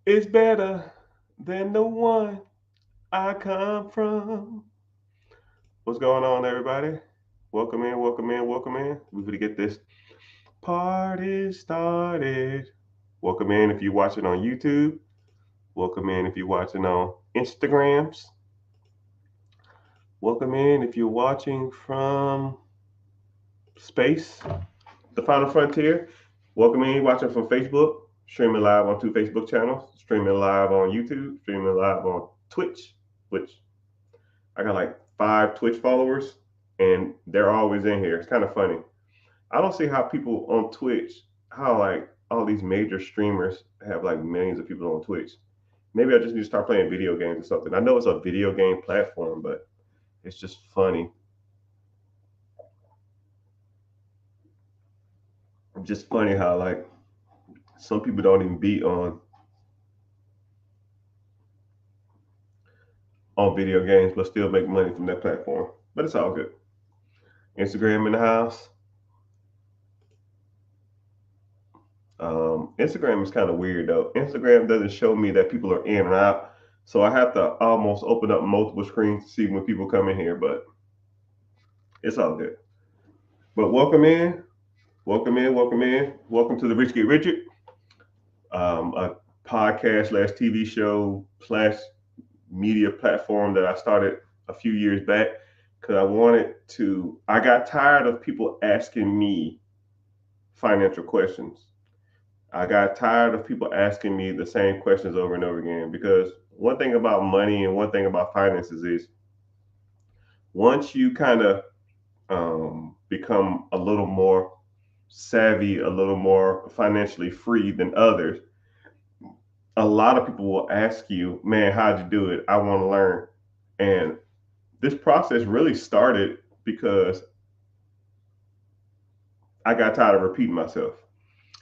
is better than the one I come from. What's going on, everybody? Welcome in, welcome in, welcome in. We're going to get this party started. Welcome in if you're watching on YouTube. Welcome in if you're watching on Instagrams. Welcome in if you're watching from space, the final frontier. Welcome in watching from Facebook, streaming live on two Facebook channels, streaming live on YouTube, streaming live on Twitch, which I got like 5 Twitch followers, and they're always in here. It's kind of funny. I don't see how people on Twitch, how like all these major streamers have like millions of people on Twitch. Maybe I just need to start playing video games or something. I know it's a video game platform, but it's just funny. Just funny how like some people don't even be on video games, but still make money from that platform. But it's all good. Instagram in the house. Instagram is kind of weird though. Instagram doesn't show me that people are in and out, so I have to almost open up multiple screens to see when people come in here. But it's all good. But welcome in, welcome in, welcome in, welcome to the Rich Get Richard, a podcast slash TV show slash media platform that I started a few years back because I wanted to. I got tired of people asking me financial questions. I got tired of people asking me the same questions over and over again because one thing about money and one thing about finances is once you kind of become a little more savvy, a little more financially free than others, a lot of people will ask you, man, how'd you do it? I want to learn. And this process really started because I got tired of repeating myself.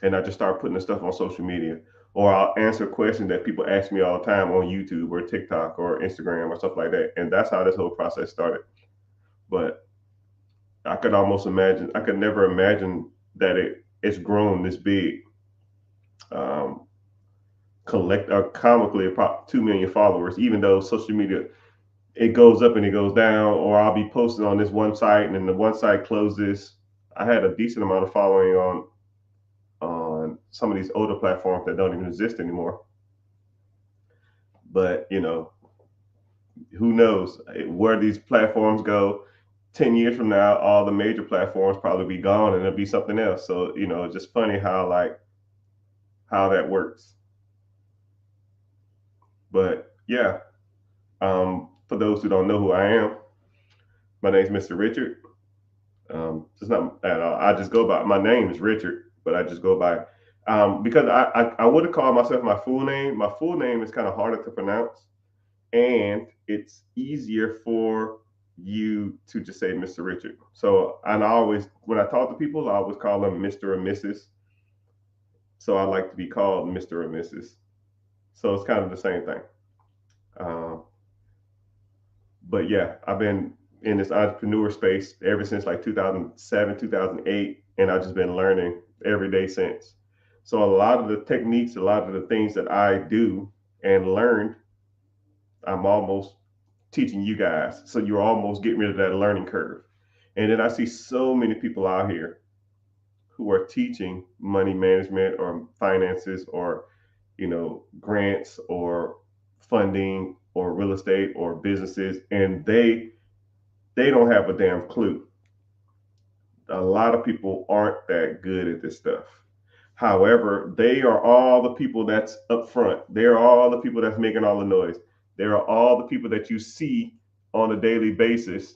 And I just started putting the stuff on social media. Or I'll answer questions that people ask me all the time on YouTube or TikTok or Instagram or stuff like that. And that's how this whole process started. But I could almost imagine, I could never imagine that it's grown this big. Um, collect comically about 2 million followers, even though social media it goes up and it goes down, or I'll be posting on this one site and then the one site closes. I had a decent amount of following on some of these older platforms that don't even exist anymore. But who knows where these platforms go 10 years from now? All the major platforms probably be gone and it'll be something else. So it's just funny how like how that works. But yeah, for those who don't know who I am, my name is Mr. Richard. It's not at all. I just go by my name is Richard, but I just go by because I would have called myself my full name. My full name is kind of harder to pronounce, and it's easier for you to just say Mr. Richard. So and I always when I talk to people, I always call them Mr. or Mrs. So I like to be called Mr. or Mrs. So it's kind of the same thing. Um, but yeah, I've been in this entrepreneur space ever since like 2007, 2008, and I've just been learning every day since. So a lot of the techniques, a lot of the things that I do and learned, I'm almost teaching you guys. So you're almost getting rid of that learning curve. And then I see so many people out here who are teaching money management or finances or grants or funding or real estate or businesses, and they don't have a damn clue. A lot of people aren't that good at this stuff. However, they are all the people that's up front. They are all the people that's making all the noise. They are all the people that you see on a daily basis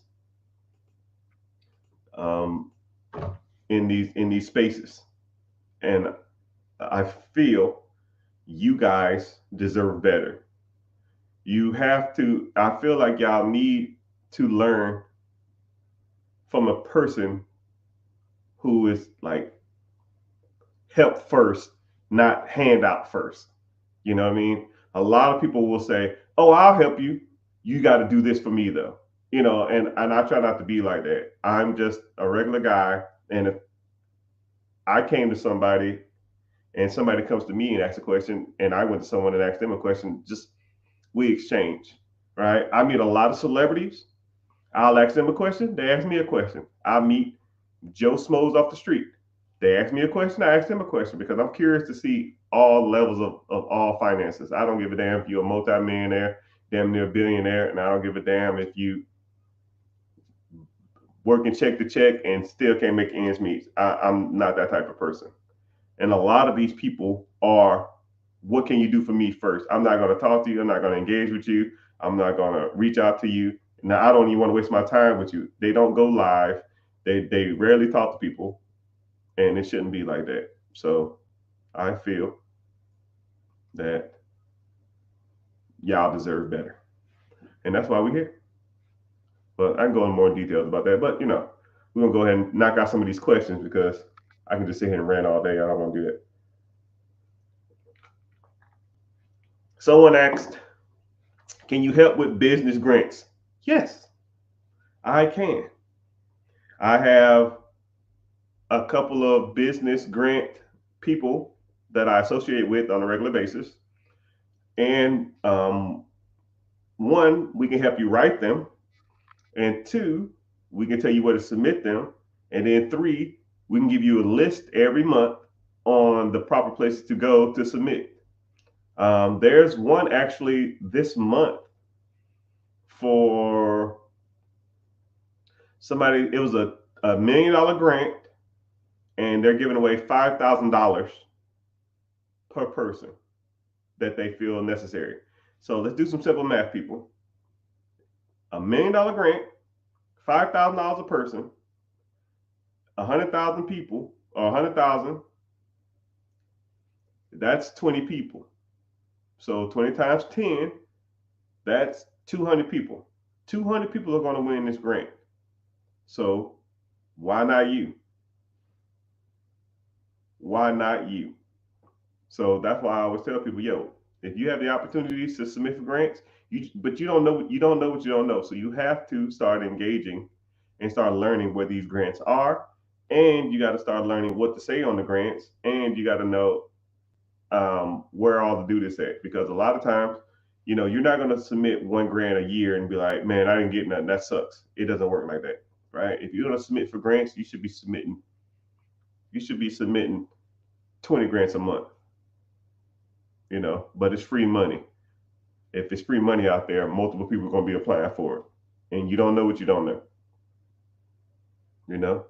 um, in these spaces. And I feel you guys deserve better. You have to. I feel like y'all need to learn from a person who is like help first, not handout first. You know what I mean? A lot of people will say, "Oh, I'll help you. You got to do this for me, though." And I try not to be like that. I'm just a regular guy, and if I came to somebody and somebody comes to me and asks a question, and I went to someone and asked them a question, just we exchange, right? I meet a lot of celebrities. I'll ask them a question. They ask me a question. I meet Joe Smoes off the street. They ask me a question. I ask them a question because I'm curious to see all levels of all finances. I don't give a damn if you're a multimillionaire, damn near billionaire, and I don't give a damn if you working check to check and still can't make ends meet. I'm not that type of person. And a lot of these people are, what can you do for me first? I'm not going to talk to you. I'm not going to engage with you. I'm not going to reach out to you. Now, I don't even want to waste my time with you. They don't go live. They rarely talk to people, and it shouldn't be like that. So I feel that y'all deserve better. And that's why we're here. But I can go in more details about that. But, we're going to go ahead and knock out some of these questions because I can just sit here and rant all day. I don't want to do that. Someone asked, can you help with business grants? Yes, I can. I have a couple of business grant people that I associate with on a regular basis. And one, we can help you write them. And two, we can tell you where to submit them. And then three, we can give you a list every month on the proper places to go to submit. There's one actually this month for somebody. It was a $1 million grant, and they're giving away $5,000 per person that they feel necessary. So let's do some simple math, people. $1 million grant, $5,000 a person, 100,000 people, or 100,000. That's 20 people. So 20 times 10, that's 200 people. 200 people are going to win this grant. So why not you? Why not you? So that's why I always tell people, yo, if you have the opportunities to submit for grants, but you don't know what you don't know. So you have to start engaging and start learning where these grants are, and you got to start learning what to say on the grants, and you got to know where all to do this at, because a lot of times, you're not going to submit 1 grant a year and be like, man, I didn't get nothing. That sucks. It doesn't work like that, right? If you're going to submit for grants, you should be submitting 20 grants a month, but it's free money. If it's free money out there, multiple people are going to be applying for it, and you don't know what you don't know, you know?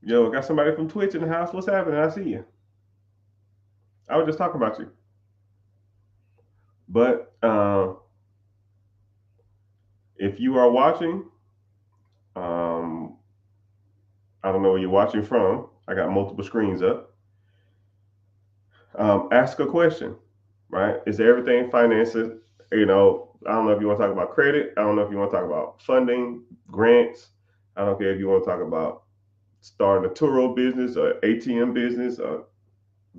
Yo, I got somebody from Twitch in the house. What's happening? I see you. I was just talking about you. But if you are watching, I don't know where you're watching from. I got multiple screens up. Ask a question, right? Is everything finances? I don't know if you want to talk about credit. I don't know if you want to talk about funding, grants. I don't care if you want to talk about starting a Turo business or ATM business or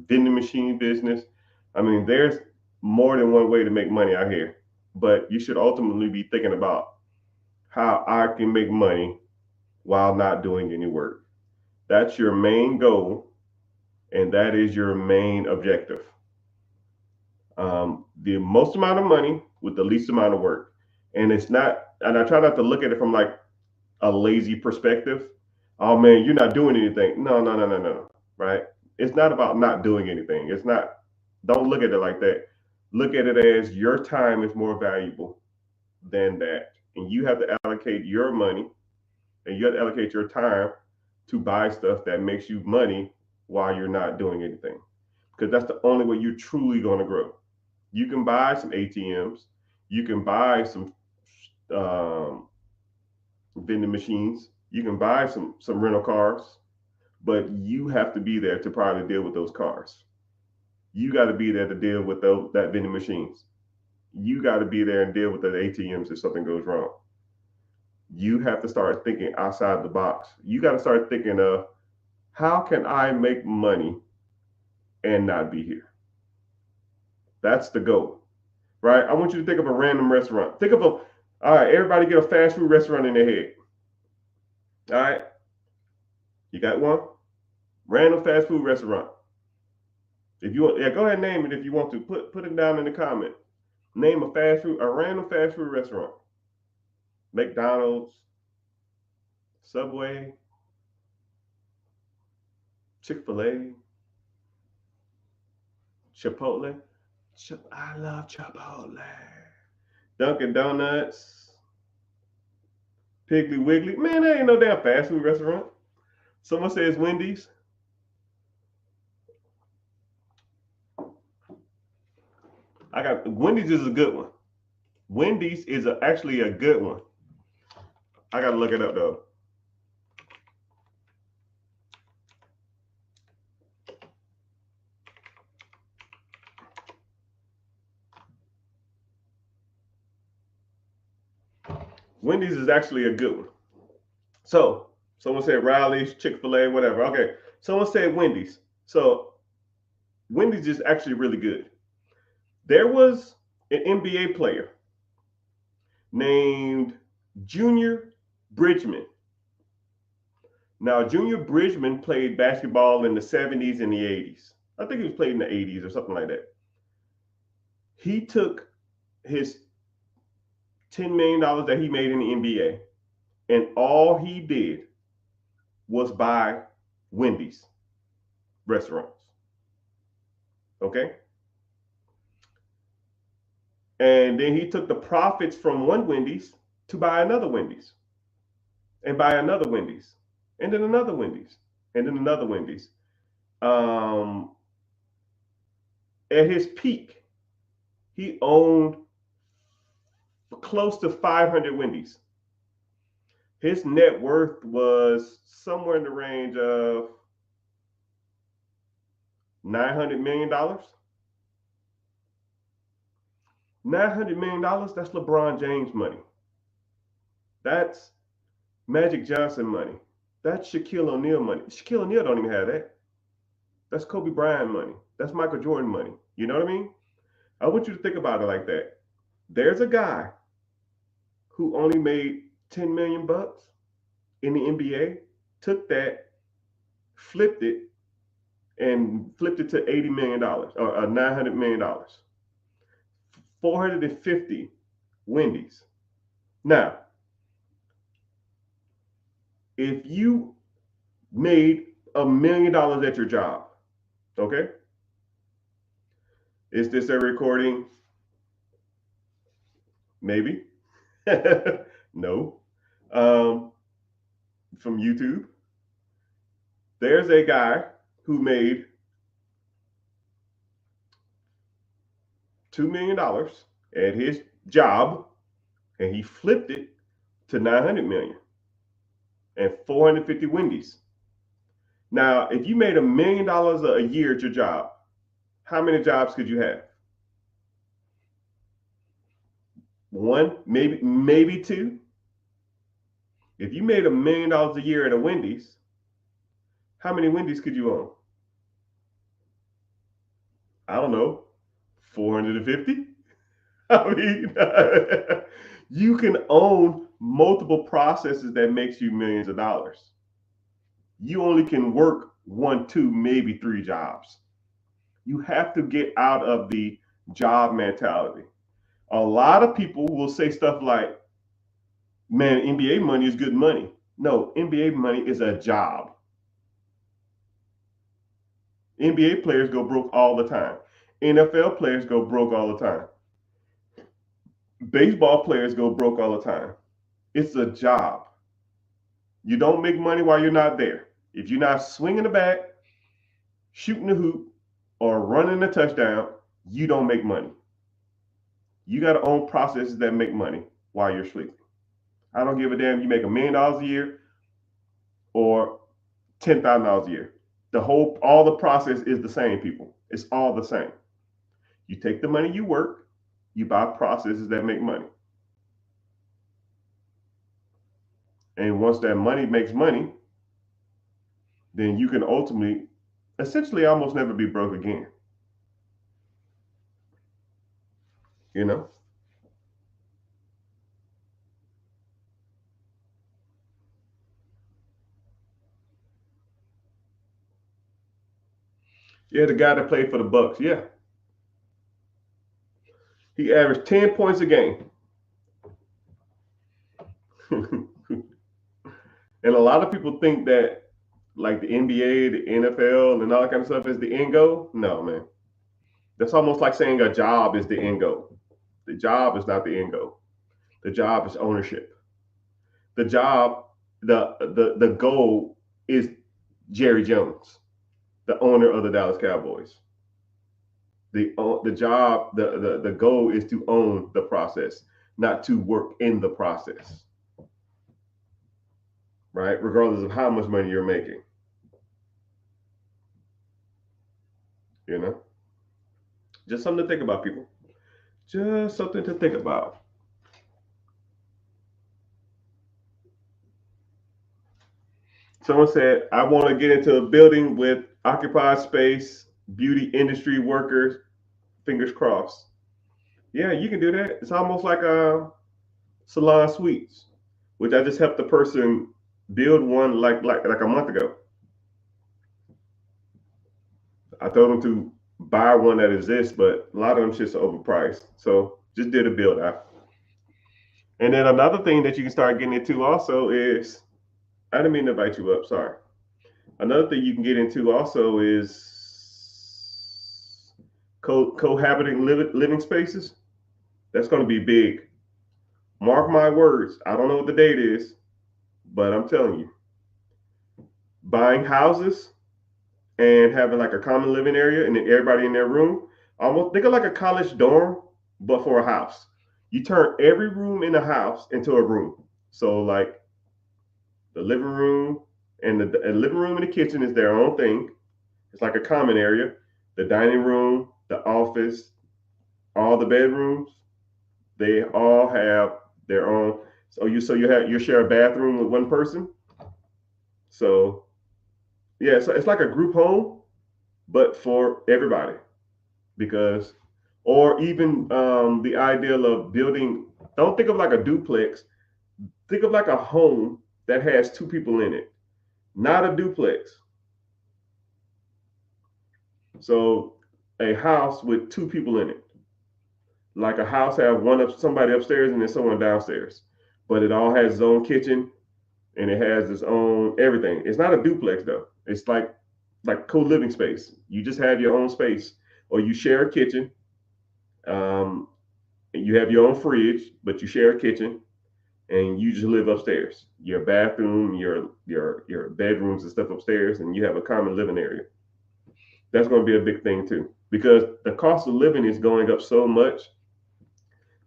vending machine business. I mean, there's more than one way to make money out here, but you should ultimately be thinking about how I can make money while not doing any work. That's your main goal, and that is your main objective. The most amount of money with the least amount of work. And it's not, and I try not to look at it from like a lazy perspective. Oh man, you're not doing anything. No, no, no, no, no. Right? It's not about not doing anything. It's not, don't look at it like that. Look at it as your time is more valuable than that. And you have to allocate your money and you have to allocate your time to buy stuff that makes you money while you're not doing anything. Because that's the only way you're truly going to grow. You can buy some ATMs, you can buy some um, vending machines, you can buy some rental cars, but you have to be there to probably deal with those cars. You got to be there to deal with that vending machines. You got to be there and deal with the ATMs if something goes wrong. You have to start thinking outside the box. You got to start thinking of, how can I make money and not be here? That's the goal, right? I want you to think of a random restaurant. Think of all right, everybody get a fast food restaurant in their head. All right. You got one? Random fast food restaurant. If you want, yeah, go ahead and name it if you want to. Put it down in the comment. Name a random fast food restaurant. McDonald's, Subway, Chick-fil-A, Chipotle. I love Chipotle. Dunkin' Donuts, Piggly Wiggly. Man, that ain't no damn fast food restaurant. Someone says Wendy's. I got Wendy's is a good one. Wendy's is actually a good one. I gotta look it up though. Wendy's is actually a good one. So someone said Riley's, Chick-fil-A, whatever. Okay. Someone said Wendy's. So Wendy's is actually really good. There was an NBA player named Junior Bridgman. Now, Junior Bridgman played basketball in the 70s and the 80s. I think he was played in the 80s or something like that. He took his $10 million that he made in the NBA, and all he did was buy Wendy's restaurants. Okay? And then he took the profits from one Wendy's to buy another Wendy's, and buy another Wendy's, and then another Wendy's, and then another Wendy's. Um, at his peak, he owned close to 500 Wendy's. His net worth was somewhere in the range of $900 million. $900 million, that's LeBron James money. That's Magic Johnson money. That's Shaquille O'Neal money. Shaquille O'Neal don't even have that. That's Kobe Bryant money. That's Michael Jordan money. You know what I mean? I want you to think about it like that. There's a guy who only made 10 million bucks in the NBA, took that, flipped it, and flipped it to $80 million or $900 million. 450 Wendy's. Now, if you made $1 million at your job, okay? Is this a recording? Maybe. No. From YouTube. There's a guy who made $2 million at his job, and he flipped it to 900 million and 450 Wendy's. Now, if you made $1 million a year at your job, how many jobs could you have? One, maybe two. If you made $1 million a year at a Wendy's, how many Wendy's could you own? I don't know, 450. I mean, you can own multiple processes that makes you millions of dollars. You only can work one, two, maybe three jobs. You have to get out of the job mentality. A lot of people will say stuff like, man, NBA money is good money. No, NBA money is a job. NBA players go broke all the time. NFL players go broke all the time. Baseball players go broke all the time. It's a job. You don't make money while you're not there. If you're not swinging the bat, shooting the hoop, or running a touchdown, you don't make money. You got to own processes that make money while you're sleeping. I don't give a damn. You make $1 million a year or $10,000 a year. All the process is the same, people. It's all the same. You take the money you work, you buy processes that make money. And once that money makes money, then you can ultimately, essentially, almost never be broke again. You know? Yeah, the guy that played for the Bucks. Yeah, he averaged 10 points a game. And a lot of people think that like the NBA, the NFL, and all that kind of stuff is the end goal. No, man. That's almost like saying a job is the end goal. The job is not the end goal. The job is ownership. The job, the goal is Jerry Jones, the owner of the Dallas Cowboys. The job, the goal is to own the process, not to work in the process, right? Regardless of how much money you're making, you know. Just something to think about, people. Just something to think about. Someone said, I want to get into a building with occupied space, beauty industry workers, fingers crossed. Yeah, you can do that. It's almost like a salon suites, which I just helped the person build one like a month ago. I told them to buy one that exists, but a lot of them shits are overpriced. So just did a build out. And then another thing that you can start getting into also is I didn't mean to invite you up, sorry. Another thing you can get into also is cohabiting living spaces. That's going to be big. Mark my words. I don't know what the date is, but I'm telling you, buying houses and having like a common living area and then everybody in their room, almost think of like a college dorm, but for a house. You turn every room in the house into a room. So like the living room and the living room and the kitchen is their own thing. It's like a common area. The dining room, the office, all the bedrooms, they all have their own. So you share a bathroom with one person. So yeah, so it's like a group home, but for everybody. Because, or even the ideal of building. Don't think of like a duplex. Think of like a home that has two people in it, not a duplex. So a house with two people in it, like a house have one of somebody upstairs and then someone downstairs, but it all has its own kitchen and it has its own everything. It's not a duplex though. It's like co-living space. You just have your own space, or you share a kitchen. Um, you have your own fridge, but you share a kitchen, and you just live upstairs. Your bathroom, your bedrooms and stuff upstairs, and you have a common living area. That's going to be a big thing too, because the cost of living is going up so much.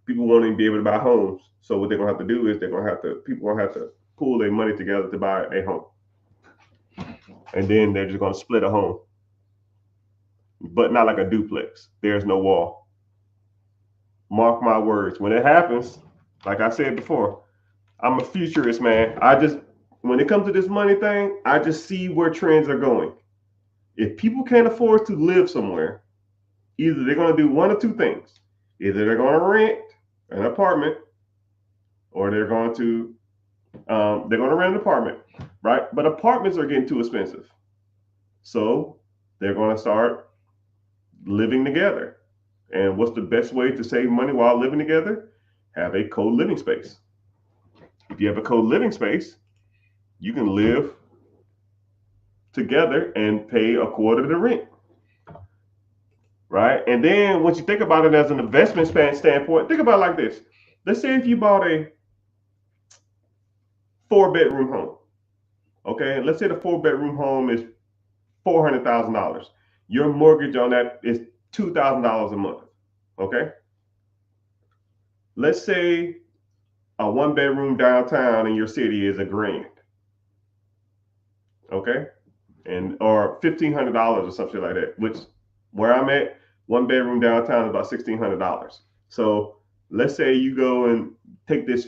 People won't even be able to buy homes. So what they're gonna have to do is people gonna have to pool their money together to buy a home, and then they're just gonna split a home, but not like a duplex. There's no wall. Mark my words. When it happens, like I said before, I'm a futurist, man. I just when it comes to this money thing, I just see where trends are going. If people can't afford to live somewhere, either they're gonna do one of two things. Either they're gonna rent an apartment, or they're going to rent an apartment, right? But apartments are getting too expensive, so they're going to start living together. And what's the best way to save money while living together? Have a co-living space. If you have a co-living space, you can live together and pay a quarter of the rent, right? And then once you think about it as an investment standpoint, think about it like this. Let's say if you bought a 4-bedroom home. Okay, let's say the 4-bedroom home is $400,000. Your mortgage on that is $2,000 a month. Okay, let's say a 1-bedroom downtown in your city is $1,000. Okay, and or $1,500 or something like that. Which where I'm at, 1-bedroom downtown is about $1,600. So let's say you go and take this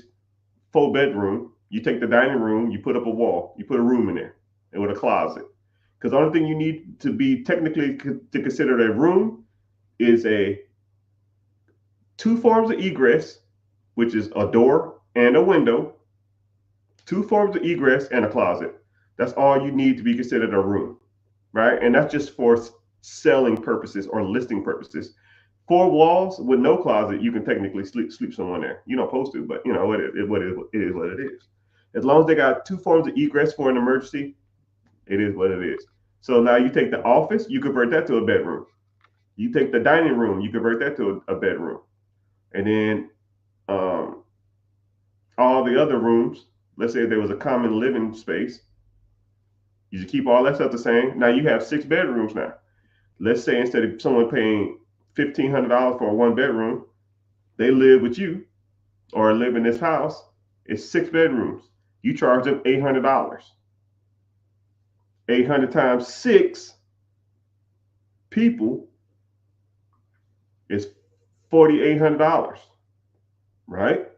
4-bedroom. You take the dining room, you put up a wall, you put a room in there, and with a closet. Because the only thing you need to be technically to consider a room is a two forms of egress, which is a door and a window, two forms of egress and a closet. That's all you need to be considered a room, right? And that's just for selling purposes or listing purposes. 4 walls with no closet, you can technically sleep someone there. You're not supposed to, but you know it is what it is. As long as they got 2 forms of egress for an emergency, it is what it is. So now you take the office, you convert that to a bedroom. You take the dining room, you convert that to a bedroom, and then um, all the other rooms. Let's say there was a common living space. You just keep all that stuff the same. Now you have 6 bedrooms now. Let's say instead of someone paying $1,500 for a 1 bedroom, they live with you or live in this house. It's 6 bedrooms. You charge them $800. 800 times 6 people is $4,800, right?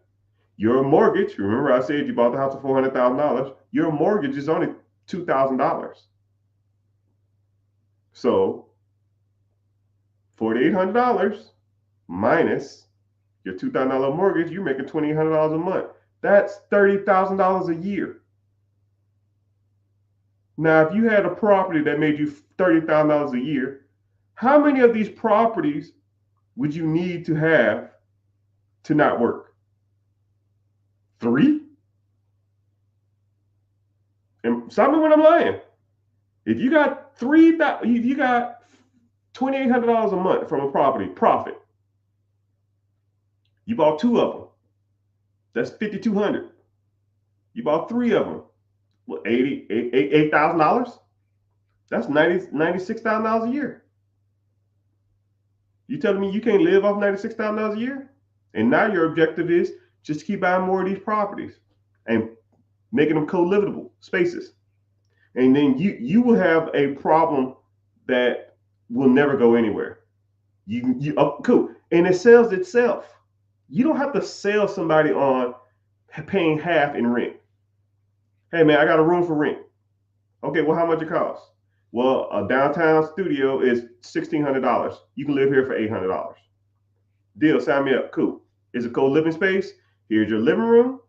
Your mortgage, remember I said you bought the house for $400,000. Your mortgage is only $2,000. So $4,800 minus your $2,000 mortgage, you're making $2,800 a month. That's $30,000 a year. Now, if you had a property that made you $30,000 a year, how many of these properties would you need to have to not work? 3? And stop me when I'm lying. If you got you got $2,800 a month from a property profit, you bought 2 of them. That's $5,200. You bought 3 of them. Well, $8,000. That's $96,000 a year. You telling me you can't live off $96,000 a year? And now your objective is just keep buying more of these properties and making them co-livable spaces. And then you will have a problem that will never go anywhere. Cool. And it sells itself. You don't have to sell somebody on paying half in rent. Hey man, I got a room for rent. Okay, well, how much it costs? Well, a downtown studio is $1,600. You can live here for $800. Deal, sign me up. Cool. It's a co-living space. Here's your living room.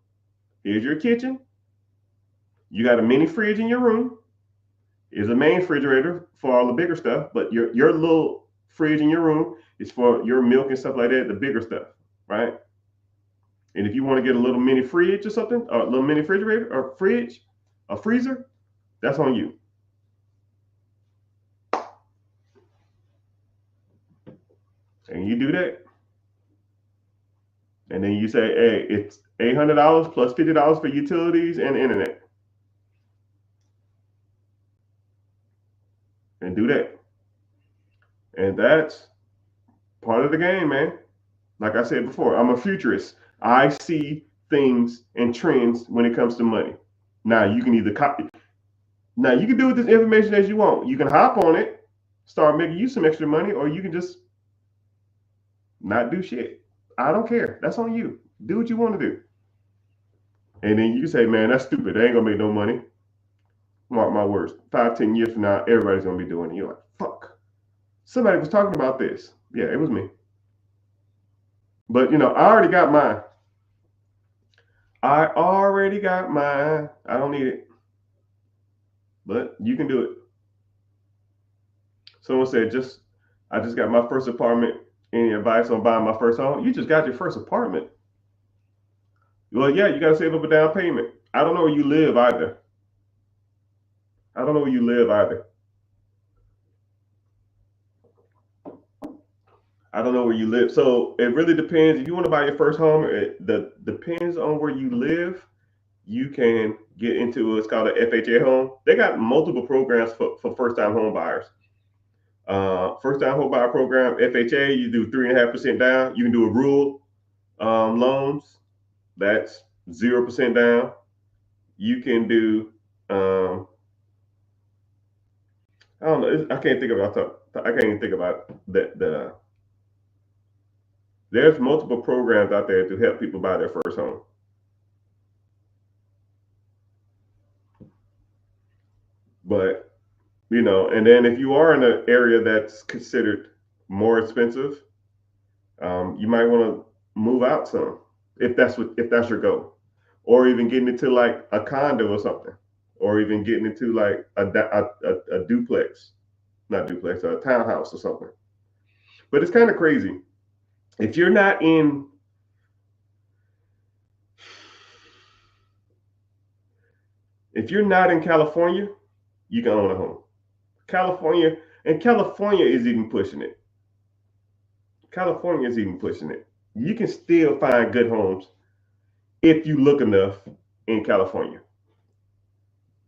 Here's your kitchen. You got a mini fridge in your room. Here's a main refrigerator for all the bigger stuff, but your little fridge in your room is for your milk and stuff like that, the bigger stuff, right? And if you want to get a little mini fridge or something, or a little mini refrigerator or fridge, a freezer, that's on you. And you do that. And then you say, hey, it's $800 plus $50 for utilities and internet. And do that. And that's part of the game, man. Like I said before, I'm a futurist. I see things and trends when it comes to money. Now you can either copy. Now you can do with this information as you want. You can hop on it, start making you some extra money, or you can just not do shit. I don't care. That's on you. Do what you want to do. And then you can say, man, that's stupid. They ain't gonna make no money. Mark my words. 5-10 years from now, everybody's gonna be doing it. You're like, fuck. Somebody was talking about this. Yeah, it was me. But you know, I already got mine. I don't need it. But you can do it. Someone said, I just got my first apartment. Any advice on buying my first home? You just got your first apartment. Well, yeah, you got to save up a down payment. I don't know where you live either. I don't know where you live either. I don't know where you live. So it really depends. If you want to buy your first home, it depends on where you live. You can get into it's called an FHA home. They got multiple programs for first-time home buyers. First-time home buyer program, FHA, you do 3.5% down. You can do a rural loans. That's 0% down. You can do I don't know. I can't think about I can't even think about that. There's multiple programs out there to help people buy their first home. But you know, and then if you are in an area that's considered more expensive, you might want to move out some if that's your goal, or even getting into like a condo or something, or even getting into like a duplex. not duplex, a townhouse or something. But it's kind of crazy. If you're not in, if you're not in California, you can own a home. California, and California is even pushing it. California is even pushing it. You can still find good homes if you look enough in California,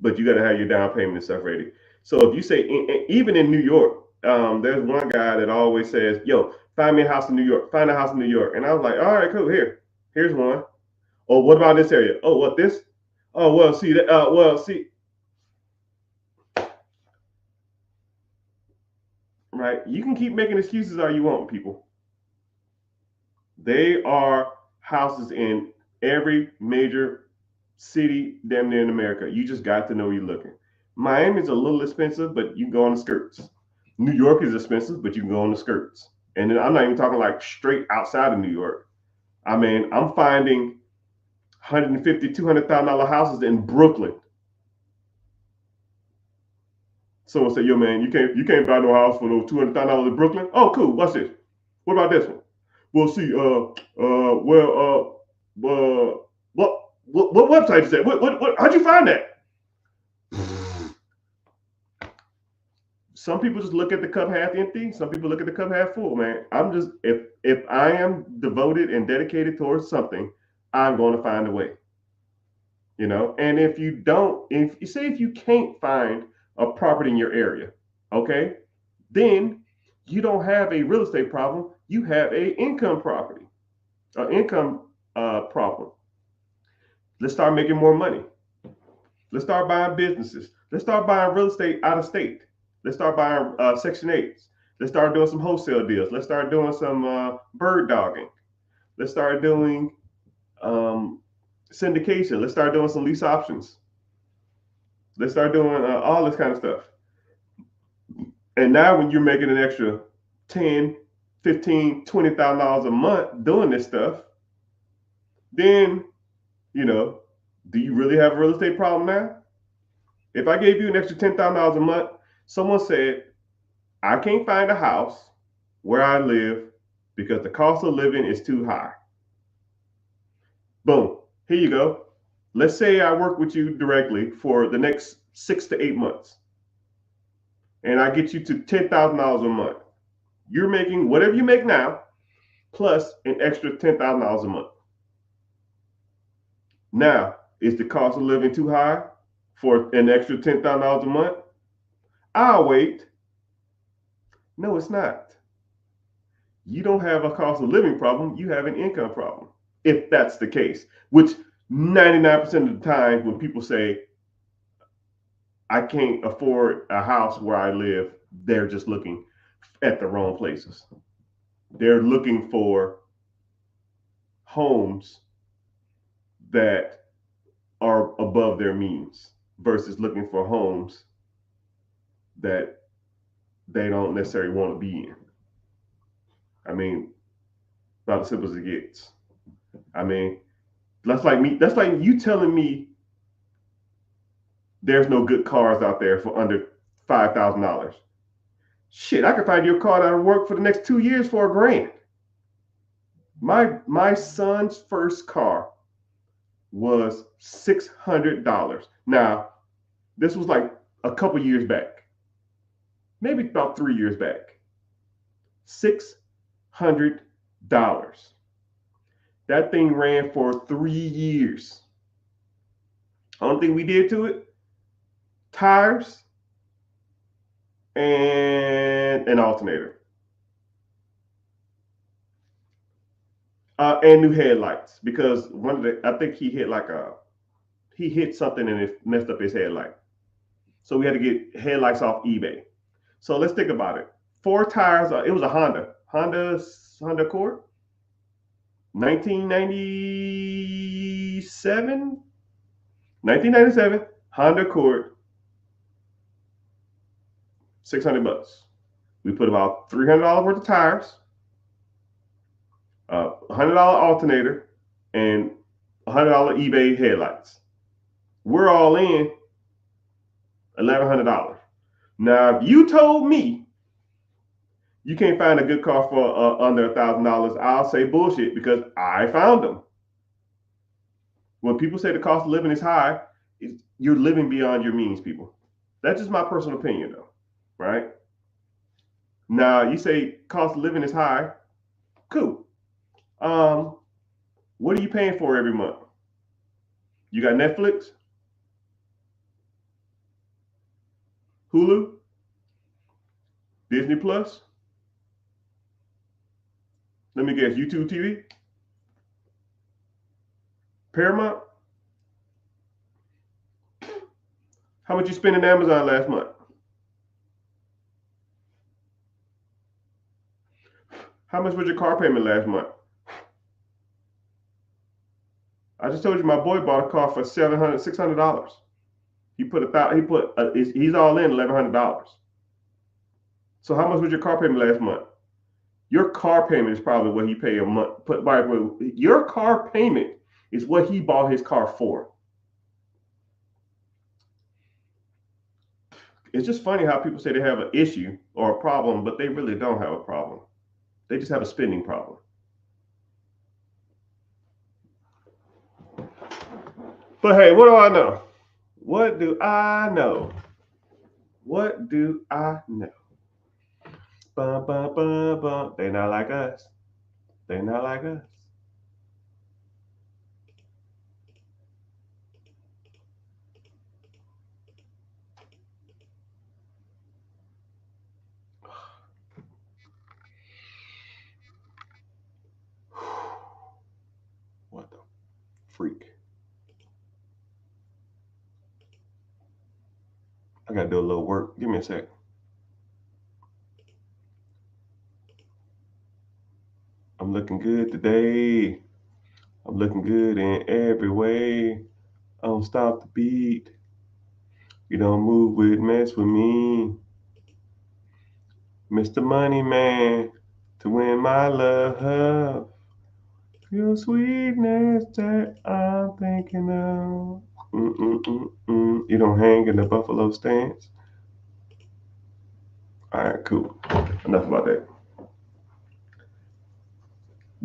but you got to have your down payment and stuff ready. So if you say, even in New York, there's one guy that always says, "Yo, find me a house in New York. Find a house in New York." And I was like, "All right, cool. Here's one. Oh, what about this area? Oh, what this? Oh, well, see that. Well, see, right. You can keep making excuses all you want, people. They are houses in every major city damn near in America. You just got to know you're looking. Miami's a little expensive, but you can go on the skirts. New York is expensive, but you can go on the skirts. And then I'm not even talking like straight outside of New York. I mean, I'm finding 150, $200,000 houses in Brooklyn. Someone said, "Yo, man, you can't buy no house for no $200,000 in Brooklyn." Oh, cool. What's this? What about this one? Well, see, what website is that? What? How'd you find that? Some people just look at the cup half empty. Some people look at the cup half full. Man, I'm just, if I am devoted and dedicated towards something, I'm going to find a way. And if you don't, if you say if you can't find a property in your area, okay, then you don't have a real estate problem. You have a income property, an income problem. Let's start making more money. Let's start buying businesses. Let's start buying real estate out of state. Let's start buying Section 8s. Let's start doing some wholesale deals. Let's start doing some bird dogging. Let's start doing syndication. Let's start doing some lease options. Let's start doing all this kind of stuff. And now when you're making an extra 10, 15, $20,000 a month doing this stuff, then, do you really have a real estate problem now? If I gave you an extra $10,000 a month, someone said, "I can't find a house where I live because the cost of living is too high." Boom. Here you go. Let's say I work with you directly for the next 6 to 8 months, and I get you to $10,000 a month. You're making whatever you make now, plus an extra $10,000 a month. Now, is the cost of living too high for an extra $10,000 a month? I'll wait. No, it's not. You don't have a cost of living problem. You have an income problem. If that's the case, which 99% of the time when people say, "I can't afford a house where I live," they're just looking at the wrong places. They're looking for homes that are above their means versus looking for homes that they don't necessarily want to be in. I mean, about as simple as it gets. I mean, that's like me. That's like you telling me there's no good cars out there for under $5,000. Shit, I could find you a car that'll work for the next 2 years for $1,000. My son's first car was $600. Now, this was like a couple years back, maybe about 3 years back. $600. That thing ran for 3 years. Only thing we did to it, tires and an alternator. And new headlights, because I think he hit something and it messed up his headlight. So we had to get headlights off eBay. So let's think about it. 4 tires. It was a Honda Accord, 1997, Honda Accord, $600. We put about $300 worth of tires, $100 alternator, and $100 eBay headlights. We're all in $1,100. Now, if you told me you can't find a good car for under $1,000, I'll say bullshit because I found them. When people say the cost of living is high, you're living beyond your means, people. That's just my personal opinion, though, right? Now, you say cost of living is high. Cool. What are you paying for every month? You got Netflix, Hulu, Disney Plus. Let me guess, YouTube TV, Paramount. How much you spend in Amazon last month? How much was your car payment last month? I just told you my boy bought a car for $700, $600. He's all in $1,100. So how much was your car payment last month? Your car payment is probably what he paid a month. Your car payment is what he bought his car for. It's just funny how people say they have an issue or a problem, but they really don't have a problem. They just have a spending problem. But hey, what do I know? What do I know? What do I know? Bum, bum, bum, bum. They not like us. They not like us. What the freak? I gotta do a little work. Give me a sec. I'm looking good today. I'm looking good in every way. I don't stop the beat. You don't move mess with me. Mr. Money Man, to win my love. Your sweetness that I'm thinking of. You don't hang in the buffalo stance. All right, cool. Enough about that.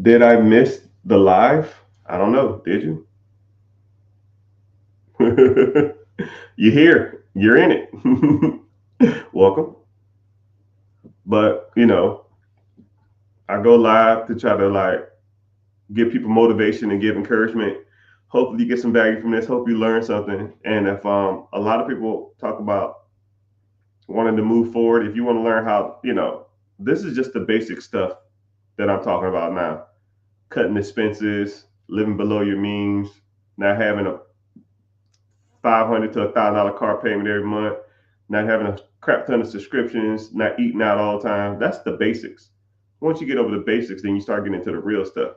Did I miss the live? I don't know. Did you? You're here. You're in it. Welcome. But, I go live to try to give people motivation and give encouragement. Hopefully you get some value from this. Hope you learn something. And if a lot of people talk about wanting to move forward, if you want to learn how, this is just the basic stuff that I'm talking about now. Cutting expenses, living below your means, not having a $500 to $1,000 car payment every month, not having a crap ton of subscriptions, not eating out all the time. That's the basics. Once you get over the basics, then you start getting into the real stuff.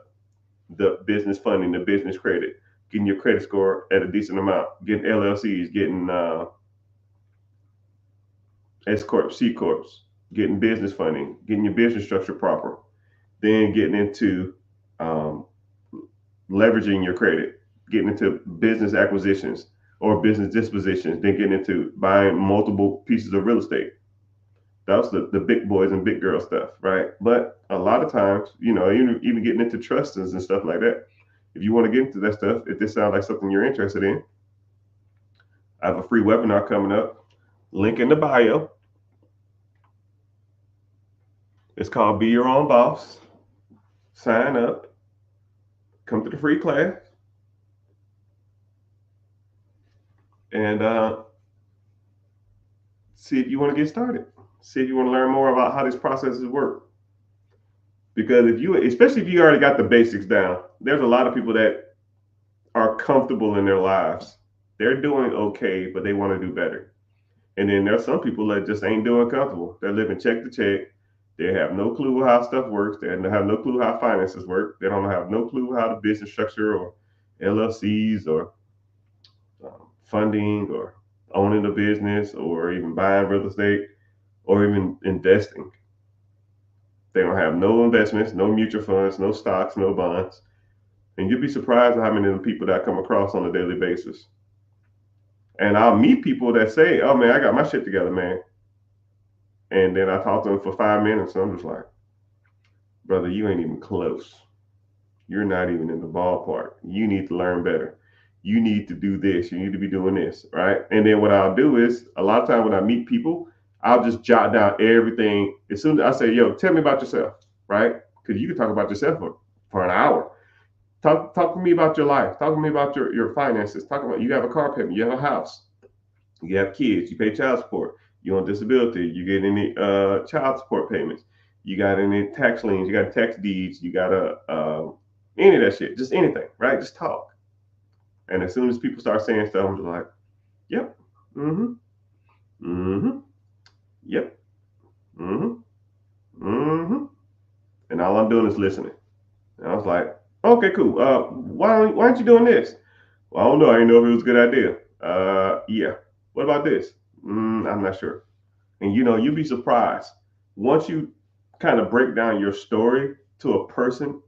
The business funding, the business credit, getting your credit score at a decent amount, getting LLCs, getting S corps, C corps, getting business funding, getting your business structure proper, then getting into leveraging your credit, getting into business acquisitions or business dispositions, then getting into buying multiple pieces of real estate. That's the big boys and big girl stuff, right? But a lot of times, even getting into trusts and stuff like that. If you want to get into that stuff, if this sounds like something you're interested in, I have a free webinar coming up. Link in the bio. It's called Be Your Own Boss. Sign up. Come to the free class. And see if you want to get started. See if you want to learn more about how these processes work. Because especially if you already got the basics down, there's a lot of people that are comfortable in their lives. They're doing okay, but they want to do better. And then there's some people that just ain't doing comfortable. They're living check to check. They have no clue how stuff works. They have no clue how finances work. They don't have no clue how the business structure or LLCs or funding or owning a business or even buying real estate or even investing. They don't have no investments, no mutual funds, no stocks, no bonds. And you'd be surprised at how many of the people that I come across on a daily basis. And I'll meet people that say, oh man, I got my shit together, man. And then I talked to him for 5 minutes, and I'm just like, brother, you ain't even close. You're not even in the ballpark. You need to learn better. You need to do this. You need to be doing this, right? And then what I'll do is a lot of time when I meet people, I'll just jot down everything. As soon as I say, yo, tell me about yourself, right? Because you can talk about yourself for an hour. Talk to me about your life. Talk to me about your finances. Talk about you have a car payment, you have a house, you have kids, you pay child support, you on disability, you get any child support payments, you got any tax liens, you got tax deeds, you got any of that shit, just anything, right? Just talk. And as soon as people start saying stuff, I'm just like, yep, mm-hmm, mm-hmm, yep, mm-hmm, mm-hmm. And all I'm doing is listening. And I was like, okay, cool. Why aren't you doing this? Well, I don't know. I didn't know if it was a good idea. Yeah. What about this? I'm not sure. And you'd be surprised once you kind of break down your story to a person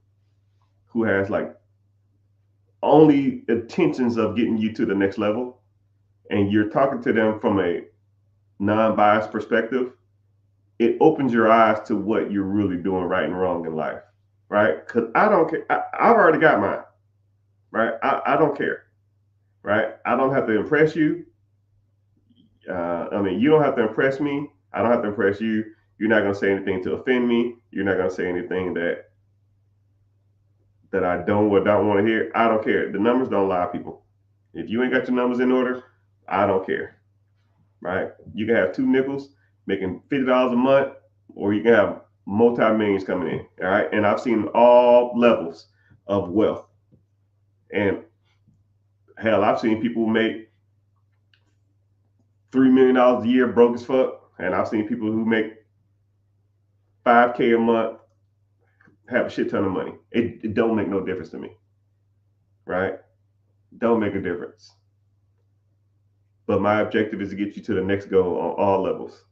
who has like only intentions of getting you to the next level, and you're talking to them from a non-biased perspective. It opens your eyes to what you're really doing right and wrong in life, right? Because I don't care. I've already got mine, right? I don't care, right? I don't have to impress you. I mean, you don't have to impress me. I don't have to impress you. You're not going to say anything to offend me. You're not going to say anything that I don't or don't want to hear. I don't care. The numbers don't lie, people. If you ain't got your numbers in order, I don't care, right? You can have two nickels making $50 a month, or you can have multi-millions coming in, all right? And I've seen all levels of wealth. And hell, I've seen people make $3 million a year broke as fuck, and I've seen people who make 5K a month have a shit ton of money. It don't make no difference to me, right? Don't make a difference. But my objective is to get you to the next goal on all levels.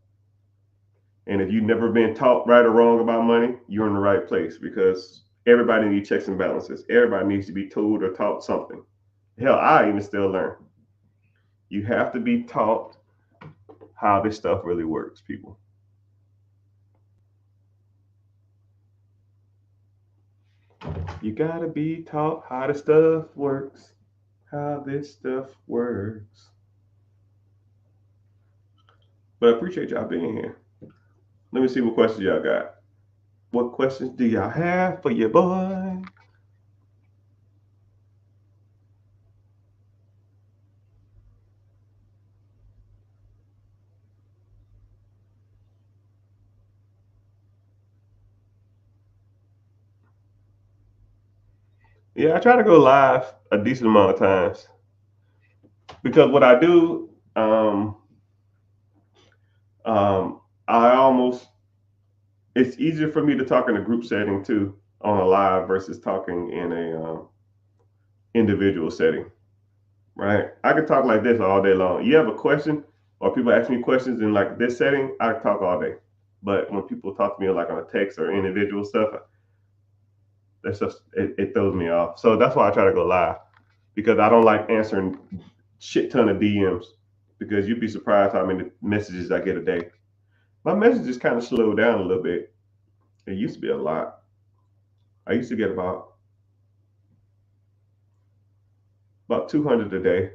And if you've never been taught right or wrong about money, you're in the right place, because everybody needs checks and balances. Everybody needs to be told or taught something. Hell, I even still learn. You have to be taught how this stuff really works, people. You gotta be taught how this stuff works. How this stuff works. But I appreciate y'all being here. Let me see what questions y'all got. What questions do y'all have for your boy? Yeah, I try to go live a decent amount of times, because what I do, I almost it's easier for me to talk in a group setting too on a live versus talking in a individual setting, right? I can talk like this all day long. You have a question, or people ask me questions in like this setting, I can talk all day. But when people talk to me like on a text or individual stuff, that's just it throws me off. So that's why I try to go live, because I don't like answering shit ton of DMs, because you'd be surprised how many messages I get a day. My messages kind of slowed down a little bit. It used to be a lot. I used to get about 200 a day.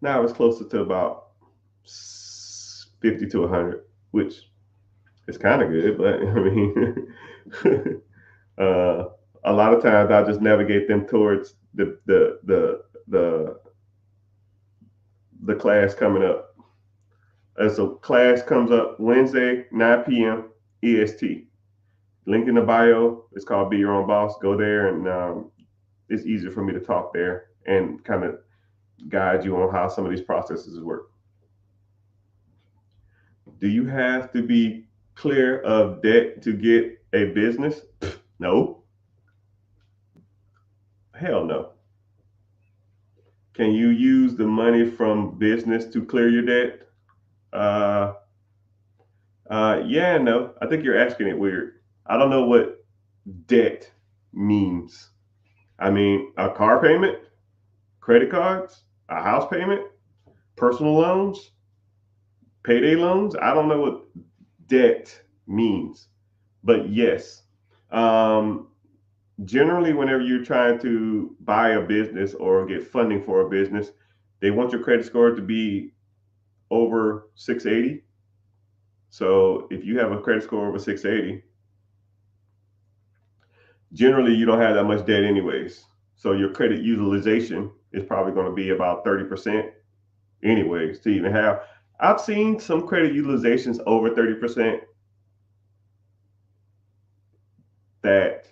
Now it's closer to about 50 to 100, which is kind of good. But I mean, uh, a lot of times I just navigate them towards the class coming up. And so class comes up Wednesday, 9 p.m. EST. Link in the bio. It's called Be Your Own Boss. Go there, and it's easier for me to talk there and kind of guide you on how some of these processes work. Do you have to be clear of debt to get a business? No. Hell no. Can you use the money from business to clear your debt? Uh, yeah and no. I think you're asking it weird. I don't know what debt means. I mean, a car payment, credit cards, a house payment, personal loans, payday loans. I don't know what debt means. But yes, um, generally, whenever you're trying to buy a business or get funding for a business, they want your credit score to be over 680. So if you have a credit score over 680, generally you don't have that much debt anyways. So your credit utilization is probably going to be about 30% anyways to even have. I've seen some credit utilizations over 30% that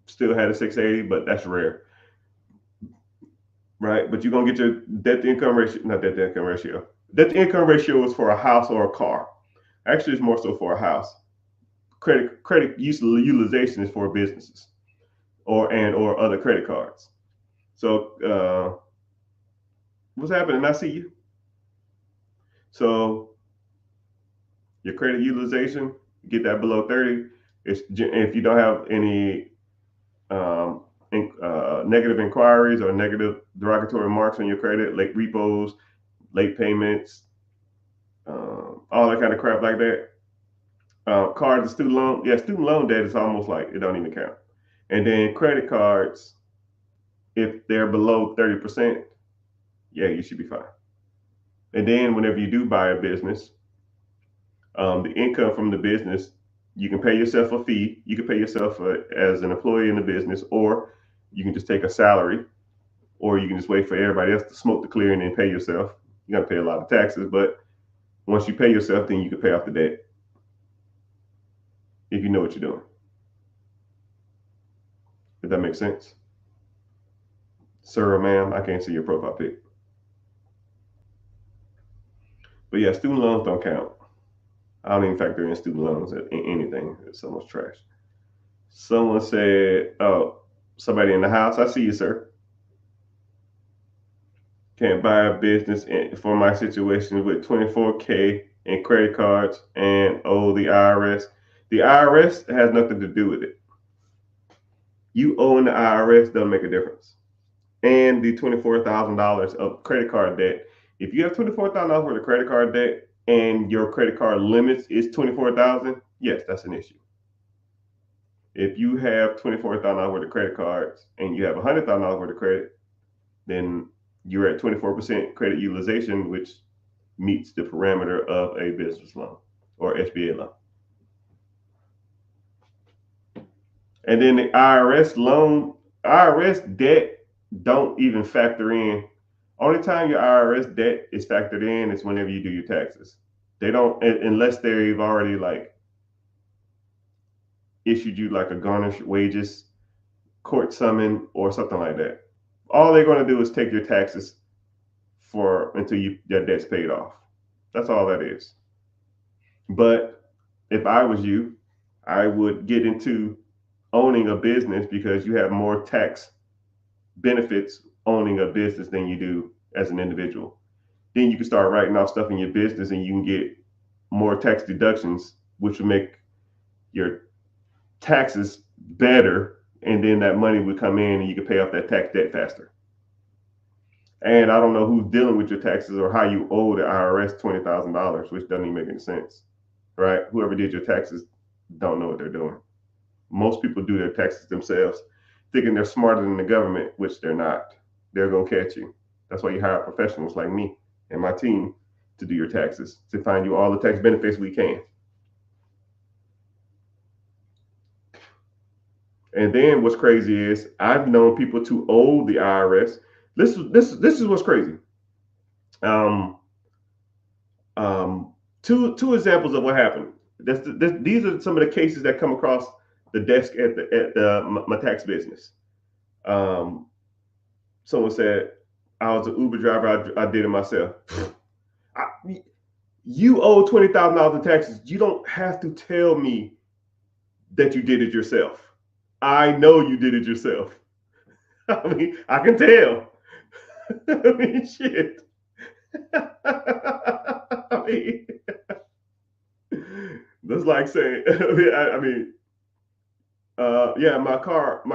still had a 680, but that's rare, right? But you're going to get your debt to income ratio, not debt to income ratio. Debt to income ratio is for a house or a car. Actually, it's more so for a house. Credit utilization is for businesses or other credit cards. So what's happening? I see you. So your credit utilization, get that below 30. If you don't have any negative inquiries or negative derogatory marks on your credit, late repos, late payments, all that kind of crap like that. Cards and student loan, yeah, student loan debt is almost like it don't even count. And then credit cards, if they're below 30%, yeah, you should be fine. And then whenever you do buy a business, the income from the business, you can pay yourself a fee. You can pay yourself as an employee in the business, or you can just take a salary, or you can just wait for everybody else to smoke the clear and then pay yourself. You got to pay a lot of taxes, but once you pay yourself, then you can pay off the debt if you know what you're doing. If that makes sense. Sir or ma'am, I can't see your profile pic. But yeah, student loans don't count. I don't even factor in student loans in anything. It's so much trash. Someone said, oh, somebody in the house. I see you, sir. Can't buy a business for my situation with 24K in credit cards and owe the IRS. The IRS has nothing to do with it. You owing the IRS doesn't make a difference. And the $24,000 of credit card debt. If you have $24,000 worth of credit card debt and your credit card limits is $24,000, yes, that's an issue. If you have $24,000 worth of credit cards and you have $100,000 worth of credit, then you're at 24% credit utilization, which meets the parameter of a business loan or SBA loan. And then the IRS debt don't even factor in. Only time your IRS debt is factored in is whenever you do your taxes. They don't, unless they've already like issued you like a garnished wages, court summon, or something like that. All they're going to do is take your taxes for until your debt's paid off. That's all that is. But if I was you, I would get into owning a business because you have more tax benefits owning a business than you do as an individual. Then you can start writing off stuff in your business and you can get more tax deductions, which will make your taxes better. And then that money would come in and you can pay off that tax debt faster. And I don't know who's dealing with your taxes or how you owe the IRS $20,000, which doesn't even make any sense, right? Whoever did your taxes don't know what they're doing. Most people do their taxes themselves, thinking they're smarter than the government, which they're not. They're going to catch you. That's why you hire professionals like me and my team to do your taxes, to find you all the tax benefits we can. And then what's crazy is I've known people to owe the IRS. This is what's crazy. Two examples of what happened. These are some of the cases that come across the desk at my tax business. Someone said I was an Uber driver. I did it myself. You owe $20,000 in taxes. You don't have to tell me that you did it yourself. I know you did it yourself. I mean, I can tell. I mean, shit. I mean, that's like saying. Yeah, my car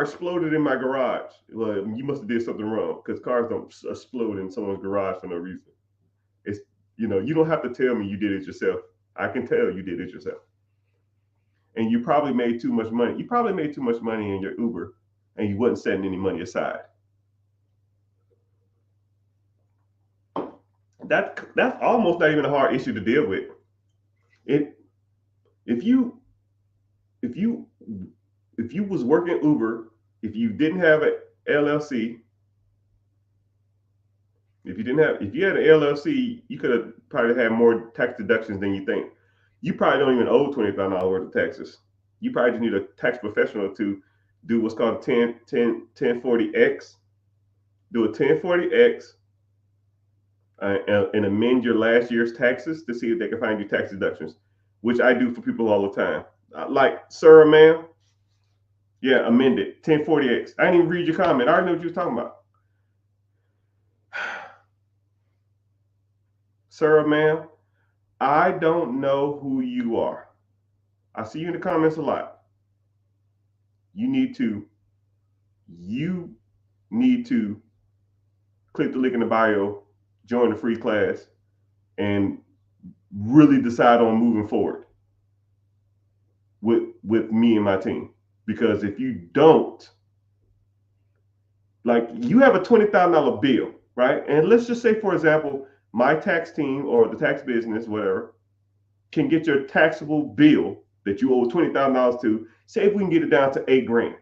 exploded in my garage. Well, you must have did something wrong because cars don't explode in someone's garage for no reason. It's You don't have to tell me you did it yourself. I can tell you did it yourself. And you probably made too much money. You probably made too much money in your Uber and you wasn't setting any money aside. That's almost not even a hard issue to deal with. It if you if you if you was working Uber, if you didn't have an LLC, if you had an LLC, you could have probably had more tax deductions than you think. You probably don't even owe $25 worth of taxes. You probably just need a tax professional to do what's called a 1040X. Do a 1040X and amend your last year's taxes to see if they can find you tax deductions, which I do for people all the time. Like, sir or ma'am, yeah, amend it. 1040X. I didn't even read your comment. I already know what you were talking about. Sir or ma'am, I don't know who you are. I see you in the comments a lot. You need to click the link in the bio, join the free class, and really decide on moving forward with me and my team. Because if you don't, like, you have a $20,000 bill, right? And let's just say, for example, my tax team or the tax business, whatever, can get your taxable bill that you owe $20,000 to. Say if we can get it down to $8,000,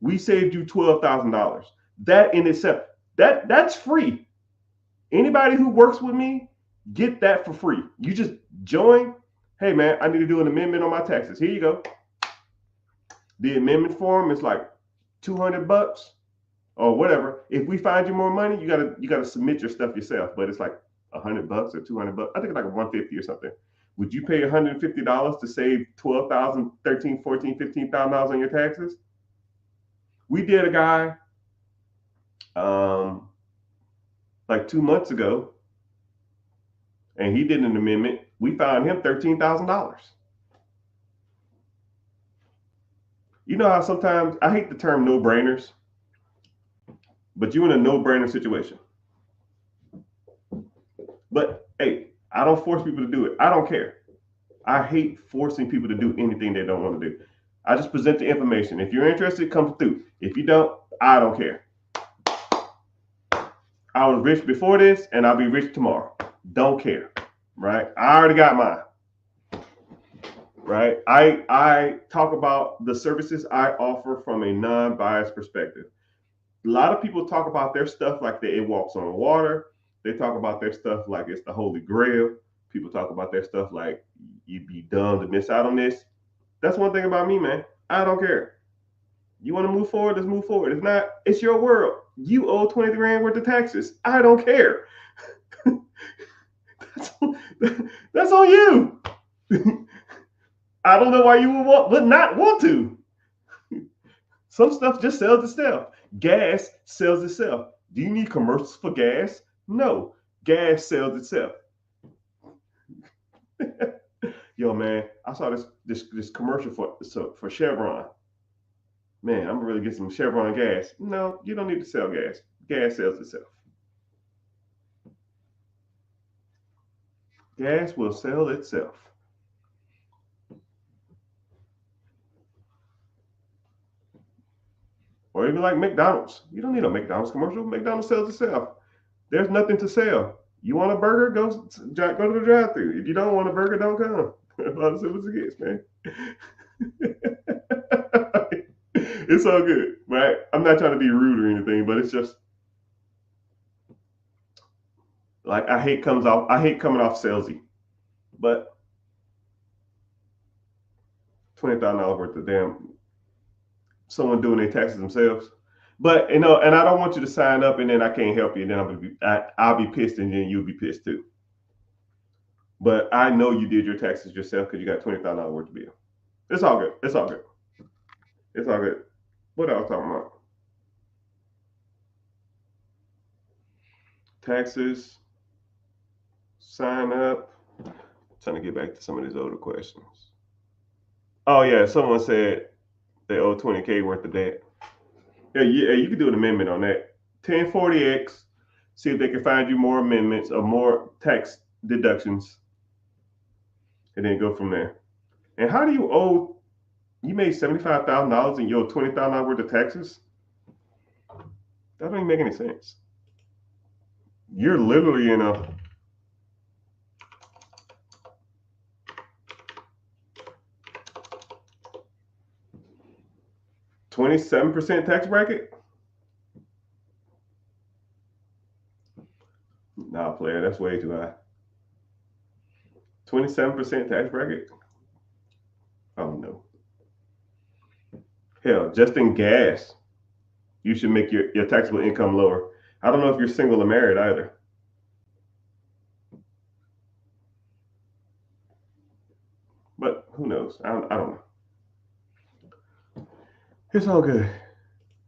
we saved you $12,000. That in itself, that's free. Anybody who works with me, get that for free. You just join. Hey man, I need to do an amendment on my taxes. Here you go. The amendment form is like $200 or whatever. If we find you more money, you gotta submit your stuff yourself. But it's like $100 or $200. I think it's like $150 or something. Would you pay $150 to save $12,000, $13,000, $14,000, $15,000 on your taxes? We did a guy like 2 months ago, and he did an amendment. We found him $13,000. You know how sometimes, I hate the term no-brainers, but you're in a no-brainer situation. But hey, I don't force people to do it. I don't care. I hate forcing people to do anything they don't want to do. I just present the information. If you're interested, come through. If you don't, I don't care. I was rich before this and I'll be rich tomorrow. Don't care, right? I already got mine, right? I talk about the services I offer from a non-biased perspective. A lot of people talk about their stuff like it walks on water. They talk about their stuff like it's the Holy Grail. People talk about their stuff like you'd be dumb to miss out on this. That's one thing about me, man. I don't care. You want to move forward? Let's move forward. If not, it's your world. You owe 20 grand worth of taxes. I don't care. That's on you. I don't know why you would not want to. Some stuff just sells itself. Gas sells itself. Do you need commercials for gas? No. Gas sells itself. Yo, man, I saw this commercial for Chevron. Man, I'm gonna really get some Chevron gas. No, you don't need to sell gas. Gas sells itself. Gas will sell itself. Or even like McDonald's. You don't need a McDonald's commercial. McDonald's sells itself. There's nothing to sell. You want a burger? Go to the drive-thru. If you don't want a burger, don't come. About as simple as it gets, man. It's all good, right? I'm not trying to be rude or anything, but it's just like I hate coming off salesy, but $20,000 worth of damn someone doing their taxes themselves. But and I don't want you to sign up and then I can't help you, and then I'll be pissed, and then you'll be pissed too. But I know you did your taxes yourself because you got $20,000 worth of bill. It's all good. It's all good. It's all good. What else talking about? Taxes. Sign up. I'm trying to get back to some of these older questions. Oh yeah, someone said they owe 20K worth of debt. Yeah, you can do an amendment on that. 1040X. See if they can find you more amendments or more tax deductions, and then go from there. And how do you owe? You made $75,000 and you owe $20,000 worth of taxes. That don't even make any sense. You're literally in a 27% tax bracket. Nah, player, that's way too high. 27% tax bracket. Oh no. Hell, just in gas, you should make your taxable income lower. I don't know if you're single or married either. But who knows? I don't know. It's all good.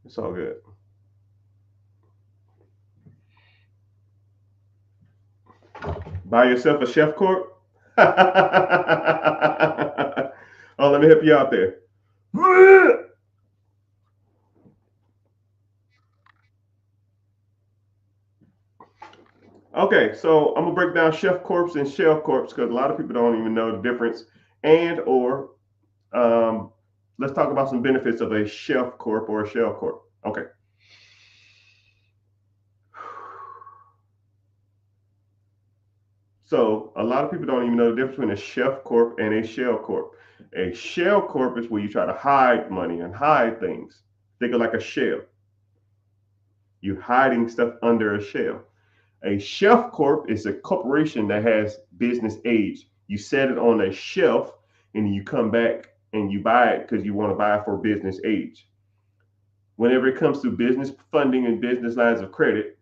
It's all good. Buy yourself a chef corp. Oh, let me help you out there. Okay, so I'm gonna break down chef corps and shell corps because a lot of people don't even know the difference. And or um, let's talk about some benefits of a chef corp or a shell corp. Okay. So a lot of people don't even know the difference between a chef corp and a shell corp. A shell corp is where you try to hide money and hide things. Think of like a shell. You're hiding stuff under a shell. A shelf corp is a corporation that has business age. You set it on a shelf and you come back and you buy it because you want to buy it for business age. Whenever it comes to business funding and business lines of credit,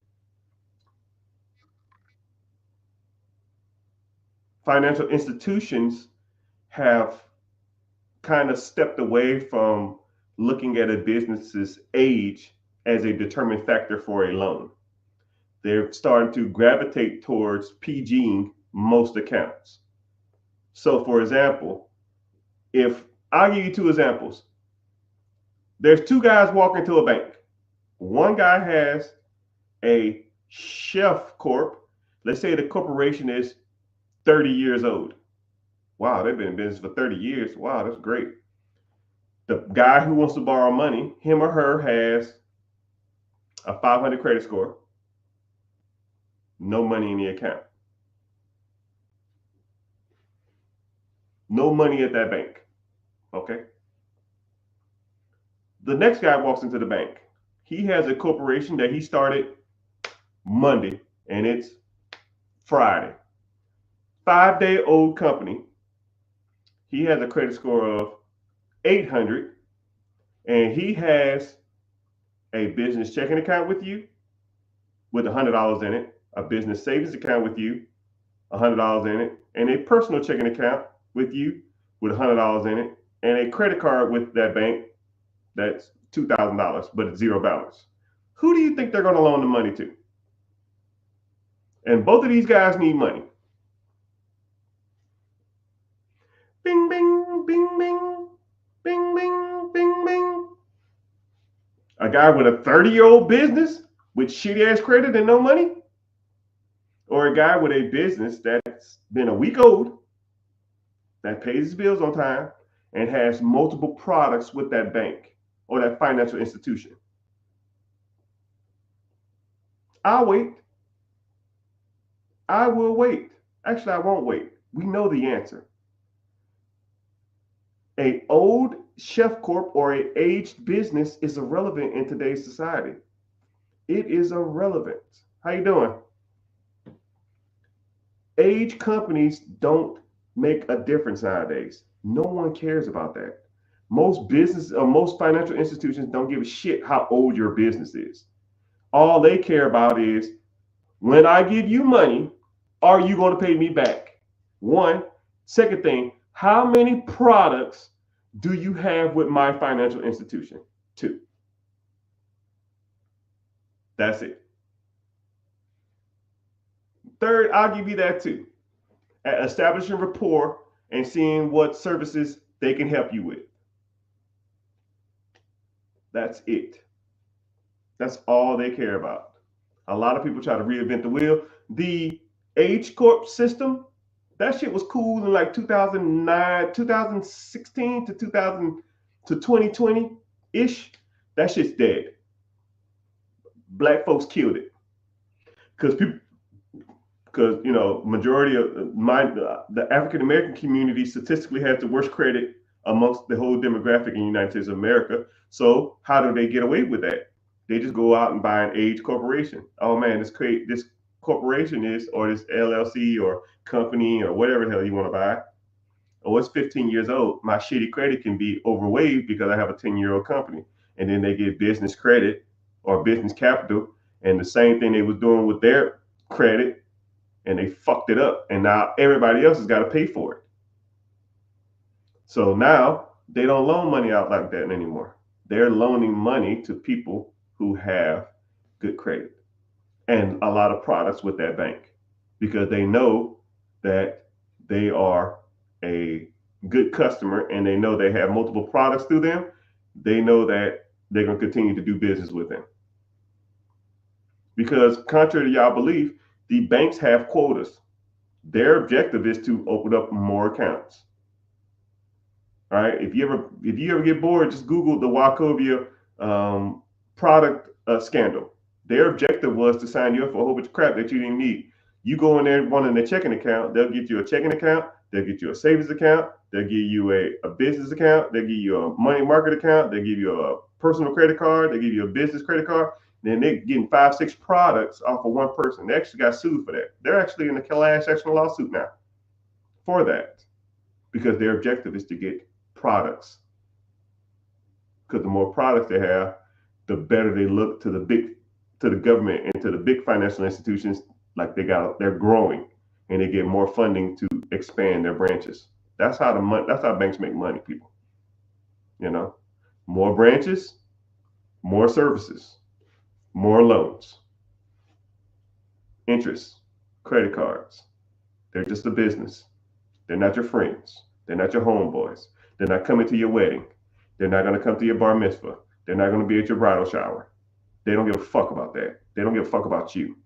financial institutions have kind of stepped away from looking at a business's age as a determined factor for a loan. They're starting to gravitate towards PGing most accounts. So, for example, if I'll give you two examples, there's two guys walking to a bank. One guy has a chef corp. Let's say the corporation is 30 years old. Wow, they've been in business for 30 years. Wow, that's great. The guy who wants to borrow money, him or her has a 500 credit score, no money in the account, no money at that bank. Okay. The next guy walks into the bank. He has a corporation that he started Monday and it's Friday. 5-day old company. He has a credit score of 800 and he has a business checking account with you with $100 in it, a business savings account with you, $100 in it, and a personal checking account with you with $100 in it, and a credit card with that bank that's $2,000, but it's zero balance. Who do you think they're going to loan the money to? And both of these guys need money. Bing, bing, bing, bing, bing, bing, bing, bing. A guy with a 30-year-old business with shitty ass credit and no money? Or a guy with a business that's been a week old, that pays his bills on time, and has multiple products with that bank or that financial institution? I'll wait. I will wait. Actually, I won't wait. We know the answer. A old chef corp or a aged business is irrelevant in today's society. It is irrelevant. How you doing? Age companies don't make a difference nowadays. No one cares about that. Most business or most financial institutions don't give a shit how old your business is. All they care about is when I give you money, are you going to pay me back? One. Second thing, how many products do you have with my financial institution? Two. That's it. Third, I'll give you that too. At establishing rapport and seeing what services they can help you with. That's it. That's all they care about. A lot of people try to reinvent the wheel. The Age Corp system, that shit was cool in like 2009, 2016 to 2000 to 2020 ish. That shit's dead. Black folks killed it because people, because majority of the African American community statistically has the worst credit amongst the whole demographic in the United States of America. So how do they get away with that? They just go out and buy an age corporation. Oh man, this corporation is, or this LLC or company or whatever the hell you want to buy. Oh, it's 15 years old. My shitty credit can be overwaived because I have a 10-year-old company. And then they get business credit or business capital. And the same thing they was doing with their credit, and they fucked it up. And now everybody else has got to pay for it. So now they don't loan money out like that anymore. They're loaning money to people who have good credit and a lot of products with that bank because they know that they are a good customer and they know they have multiple products through them. They know that they're going to continue to do business with them. Because contrary to y'all belief, the banks have quotas. Their objective is to open up more accounts. All right. If you ever get bored, just Google the Wachovia product scandal. Their objective was to sign you up for a whole bunch of crap that you didn't need. You go in there wanting a checking account, they'll get you a checking account, they'll get you a savings account, they'll give you a business account, they'll give you a money market account, they'll give you a personal credit card, they'll give you a business credit card. Then they're getting 5-6 products off of one person. They actually got sued for that. They're actually in a class action lawsuit now for that because their objective is to get products. Because the more products they have, the better they look to the government and to the big financial institutions. Like they're growing and they get more funding to expand their branches. That's how banks make money, people. More branches, more services, more loans, interest, credit cards. They're just a business. They're not your friends. They're not your homeboys. They're not coming to your wedding. They're not going to come to your bar mitzvah. They're not going to be at your bridal shower. They don't give a fuck about that. They don't give a fuck about you.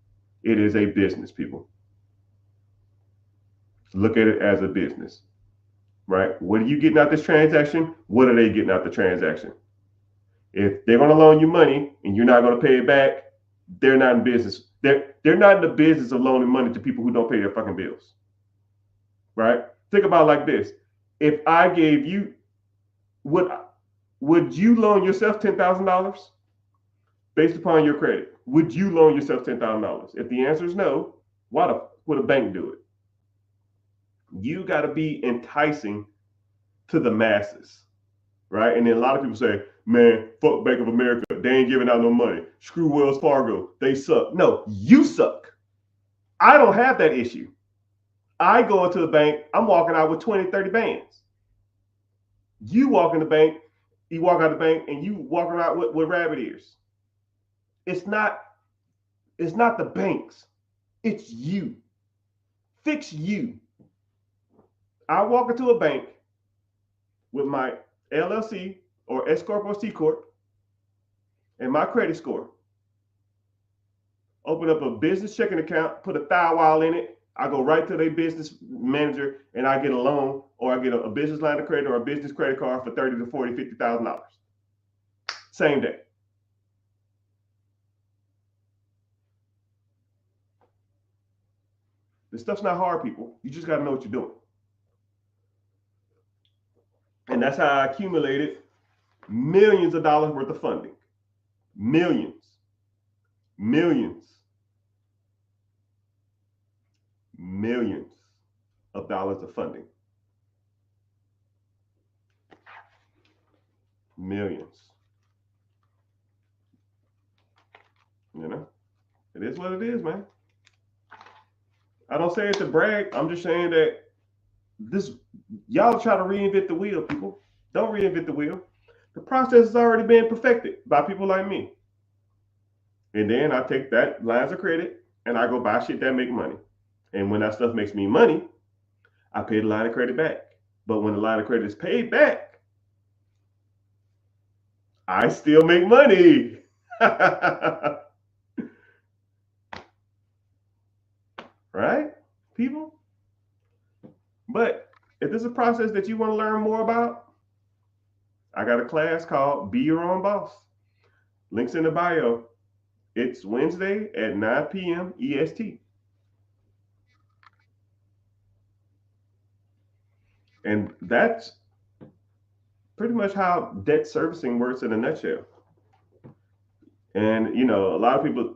It is a business, people. Look at it as a business, right? What are you getting out this transaction? What are they getting out the transaction? If they're going to loan you money and you're not going to pay it back, they're not in business. They're not in the business of loaning money to people who don't pay their fucking bills, right? Think about it like this. If I gave you, would you loan yourself $10,000 based upon your credit? Would you loan yourself $10,000? If the answer is no, why would a bank do it? You got to be enticing to the masses, right? And then a lot of people say, man, fuck Bank of America. They ain't giving out no money. Screw Wells Fargo. They suck. No, you suck. I don't have that issue. I go into the bank, I'm walking out with 20, 30 bands. You walk in the bank, you walk out the bank, and you walking out with rabbit ears. It's not the banks. It's you. Fix you. I walk into a bank with my LLC or S Corp or C Corp and my credit score. Open up a business checking account, put a firewall in it. I go right to their business manager and I get a loan or I get a business line of credit or a business credit card for $30,000 to $40,000, $50,000. Same day. This stuff's not hard, people. You just got to know what you're doing. And that's how I accumulated millions of dollars worth of funding. Millions of dollars of funding. Millions. It is what it is, man. I don't say it to brag. I'm just saying that y'all try to reinvent the wheel, people. Don't reinvent the wheel. The process has already been perfected by people like me. And then I take that lines of credit and I go buy shit that make money. And when that stuff makes me money, I pay the line of credit back. But when the line of credit is paid back, I still make money. Right? people. But if this is a process that you want to learn more about, I got a class called Be Your Own Boss. Links in the bio. It's Wednesday at 9 p.m. EST. And that's pretty much how debt servicing works in a nutshell. And a lot of people,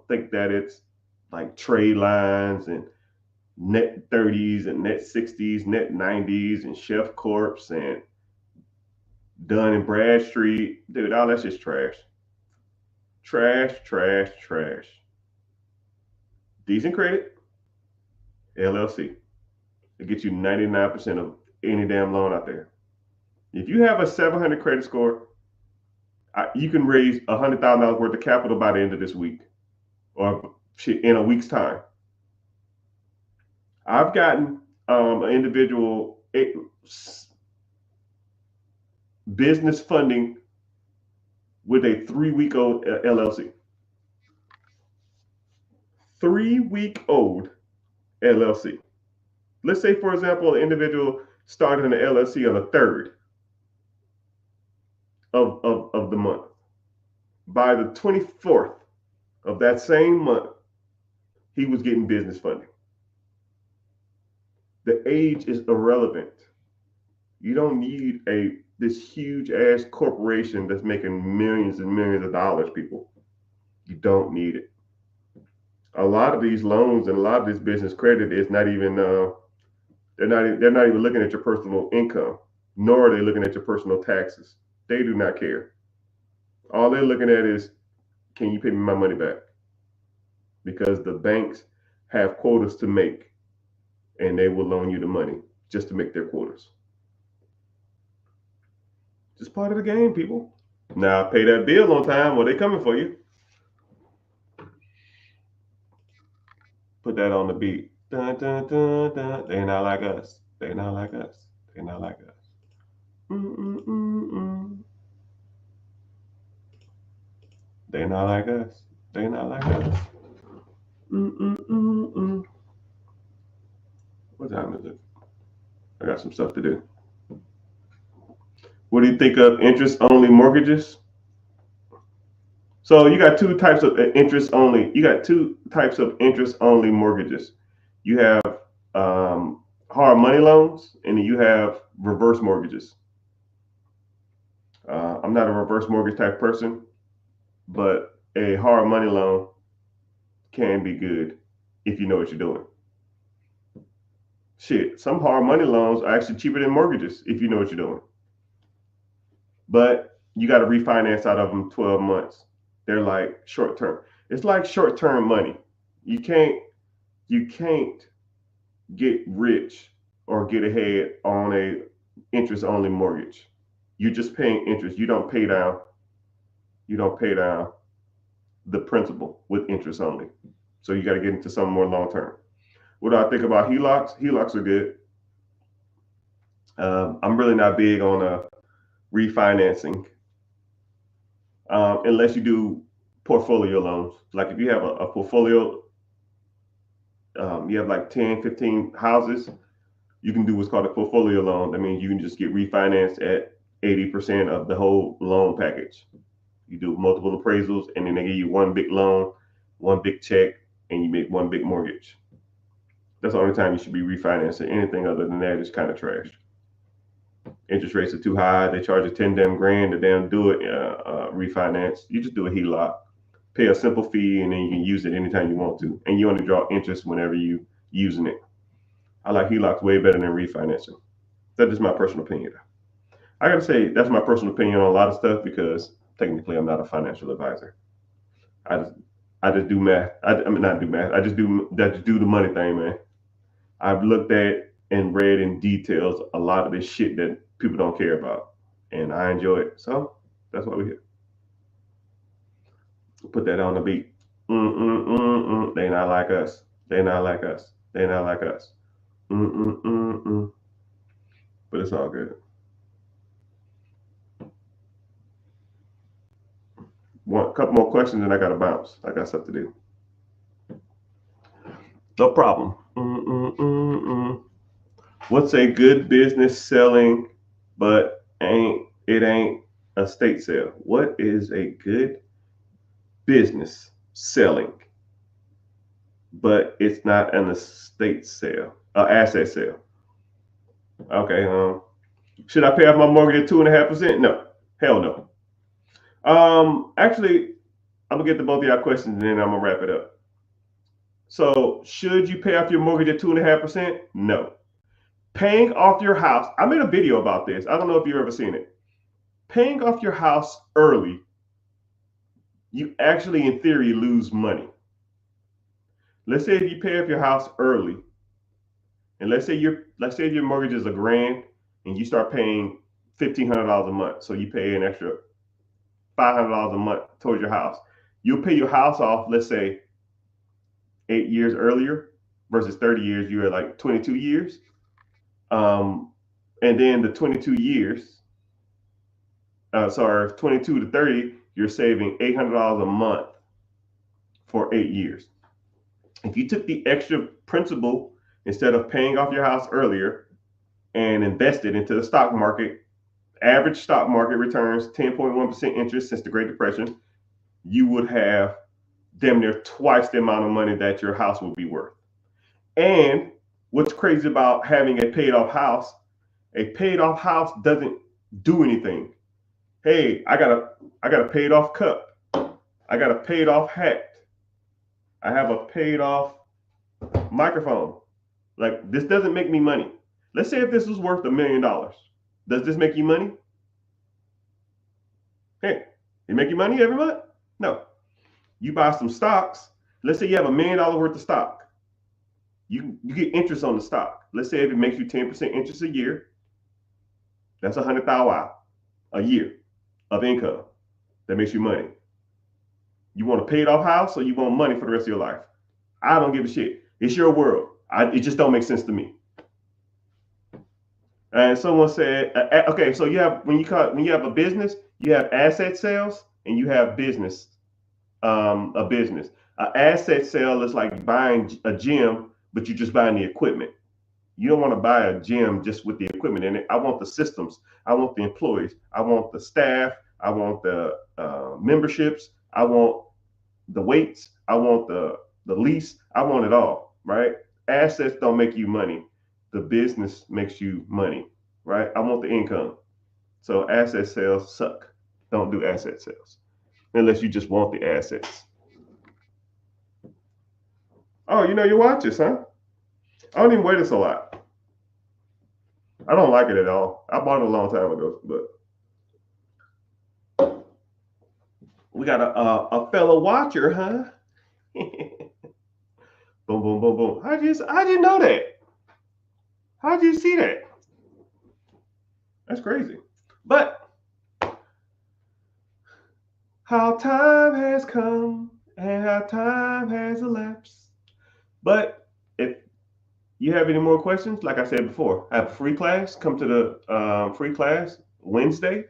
think that it's like trade lines and net 30s and net 60s, net 90s, and Chef Corps and Dun and Bradstreet. Dude, all that's just trash. Trash, trash, trash. Decent credit, LLC. It gets you 99% of any damn loan out there. If you have a 700 credit score, you can raise $100,000 worth of capital by the end of this week or in a week's time. I've gotten an individual business funding with a 3-week-old LLC. 3-week-old LLC. Let's say, for example, an individual started an LLC on the 3rd of the month. By the 24th of that same month, he was getting business funding. The age is irrelevant. You don't need this huge ass corporation that's making millions and millions of dollars, people. You don't need it. A lot of these loans and a lot of this business credit is not even they're not even looking at your personal income, nor are they looking at your personal taxes. They do not care. All they're looking at is, can you pay me my money back? Because the banks have quotas to make, and they will loan you the money just to make their quotas. Just part of the game, people. Now pay that bill on time or they coming for you. Put that on the beat. Dun, dun, dun, dun. They not like us. They not like us. They not like us. They not like us. They not like us. What time is it? I got some stuff to do. What do you think of interest-only mortgages? So you got two types of interest-only. You got two types of interest-only mortgages. You have hard money loans, and then you have reverse mortgages. I'm not a reverse mortgage type person, but a hard money loan can be good if you know what you're doing. Shit, some hard money loans are actually cheaper than mortgages if you know what you're doing. But you got to refinance out of them 12 months. They're like short term. It's like short term money. You can't get rich or get ahead on a interest only mortgage. You're just paying interest. You don't pay down the principal with interest only. So you got to get into something more long term. What do I think about HELOCs? HELOCs are good. I'm really not big on refinancing unless you do portfolio loans. Like if you have a portfolio, you have like 10, 15 houses, you can do what's called a portfolio loan. That means you can just get refinanced at 80% of the whole loan package. You do multiple appraisals, and then they give you one big loan, one big check, and you make one big mortgage. That's the only time you should be refinancing. Anything other than that is kind of trash. Interest rates are too high. They charge you 10 damn grand to damn do it refinance. You just do a HELOC, pay a simple fee, and then you can use it anytime you want to. And you only draw interest whenever you using it. I like HELOCs way better than refinancing. That's just my personal opinion. I gotta say that's my personal opinion on a lot of stuff because technically I'm not a financial advisor. I just do math. I mean not do math. I just do the money thing, man. I've looked at and read in details a lot of this shit that people don't care about, and I enjoy it. So that's why we're here. Put that on the beat. They not like us. They not like us. They not like us. But it's all good. One couple more questions and I gotta bounce. I got stuff to do. No problem. What's a good business selling, but ain't a state sale? What is a good business selling, but it's not an estate sale, asset sale? Okay. Should I pay off my mortgage at 2.5%? No. Hell no. Actually, I'm gonna get to both of y'all questions and then I'm gonna wrap it up. So, should you pay off your mortgage at 2.5%? No. Paying off your house. I made a video about this. I don't know if you've ever seen it. Paying off your house early, you actually, in theory, lose money. Let's say if you pay off your house early, and let's say your mortgage is $1,000, and you start paying $1,500 a month, so you pay an extra $500 a month towards your house. You'll pay your house off, let's say, 8 years earlier versus 30 years. You're at like 22 years. And then the 22 years, 22 to 30, you're saving $800 a month for 8 years. If you took the extra principal instead of paying off your house earlier and invested into the stock market, average stock market returns 10.1% interest since the Great Depression, you would have damn near twice the amount of money that your house would be worth. And what's crazy about having a paid off house doesn't do anything. Hey, I got a paid off cup. I got a paid off hat. I have a paid off microphone. Like, this doesn't make me money. Let's say if this was worth $1 million. Does this make you money? Hey, it make you money every month? No. You buy some stocks. Let's say you have $1 million worth of stock. You get interest on the stock. Let's say if it makes you 10% interest a year, that's $100,000 a year of income. That makes you money. You want a paid off house or you want money for the rest of your life? I don't give a shit. It's your world. It just don't make sense to me. And someone said, okay, so you have when you have a business, you have asset sales and you have business. A business. An asset sale is like buying a gym, but you're just buying the equipment. You don't want to buy a gym just with the equipment in it. I want the systems. I want the employees. I want the staff. I want the memberships. I want the weights. I want the lease. I want it all, right? Assets don't make you money. The business makes you money, right? I want the income. So asset sales suck. Don't do asset sales unless you just want the assets. Oh, you know your watches, huh? I don't even wear this a lot. I don't like it at all. I bought it a long time ago, but we got a fellow watcher, huh? Boom, boom, boom, boom. I didn't know that. How'd you see that? That's crazy. But how time has come and how time has elapsed. But if you have any more questions, like I said before, I have a free class. Come to the free class Wednesday.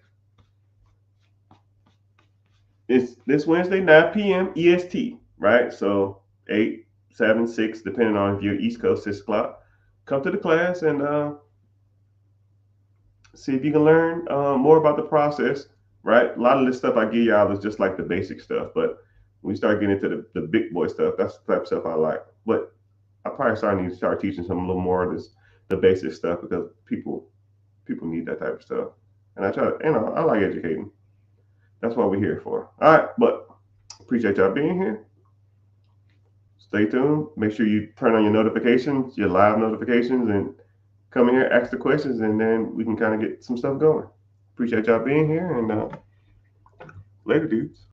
It's this Wednesday, 9 p.m. EST, right? So 8, 7, 6, depending on if you're East Coast, 6 o'clock. Come to the class and see if you can learn more about the process, right? A lot of this stuff I give y'all is just like the basic stuff, but when we start getting into the big boy stuff, that's the type of stuff I like. But I probably need to start teaching some a little more of this, the basic stuff, because people need that type of stuff. And I try to, I like educating. That's what we're here for. All right, but appreciate y'all being here. Stay tuned. Make sure you turn on your notifications, your live notifications, and come in here, ask the questions, and then we can kind of get some stuff going. Appreciate y'all being here, and later, dudes.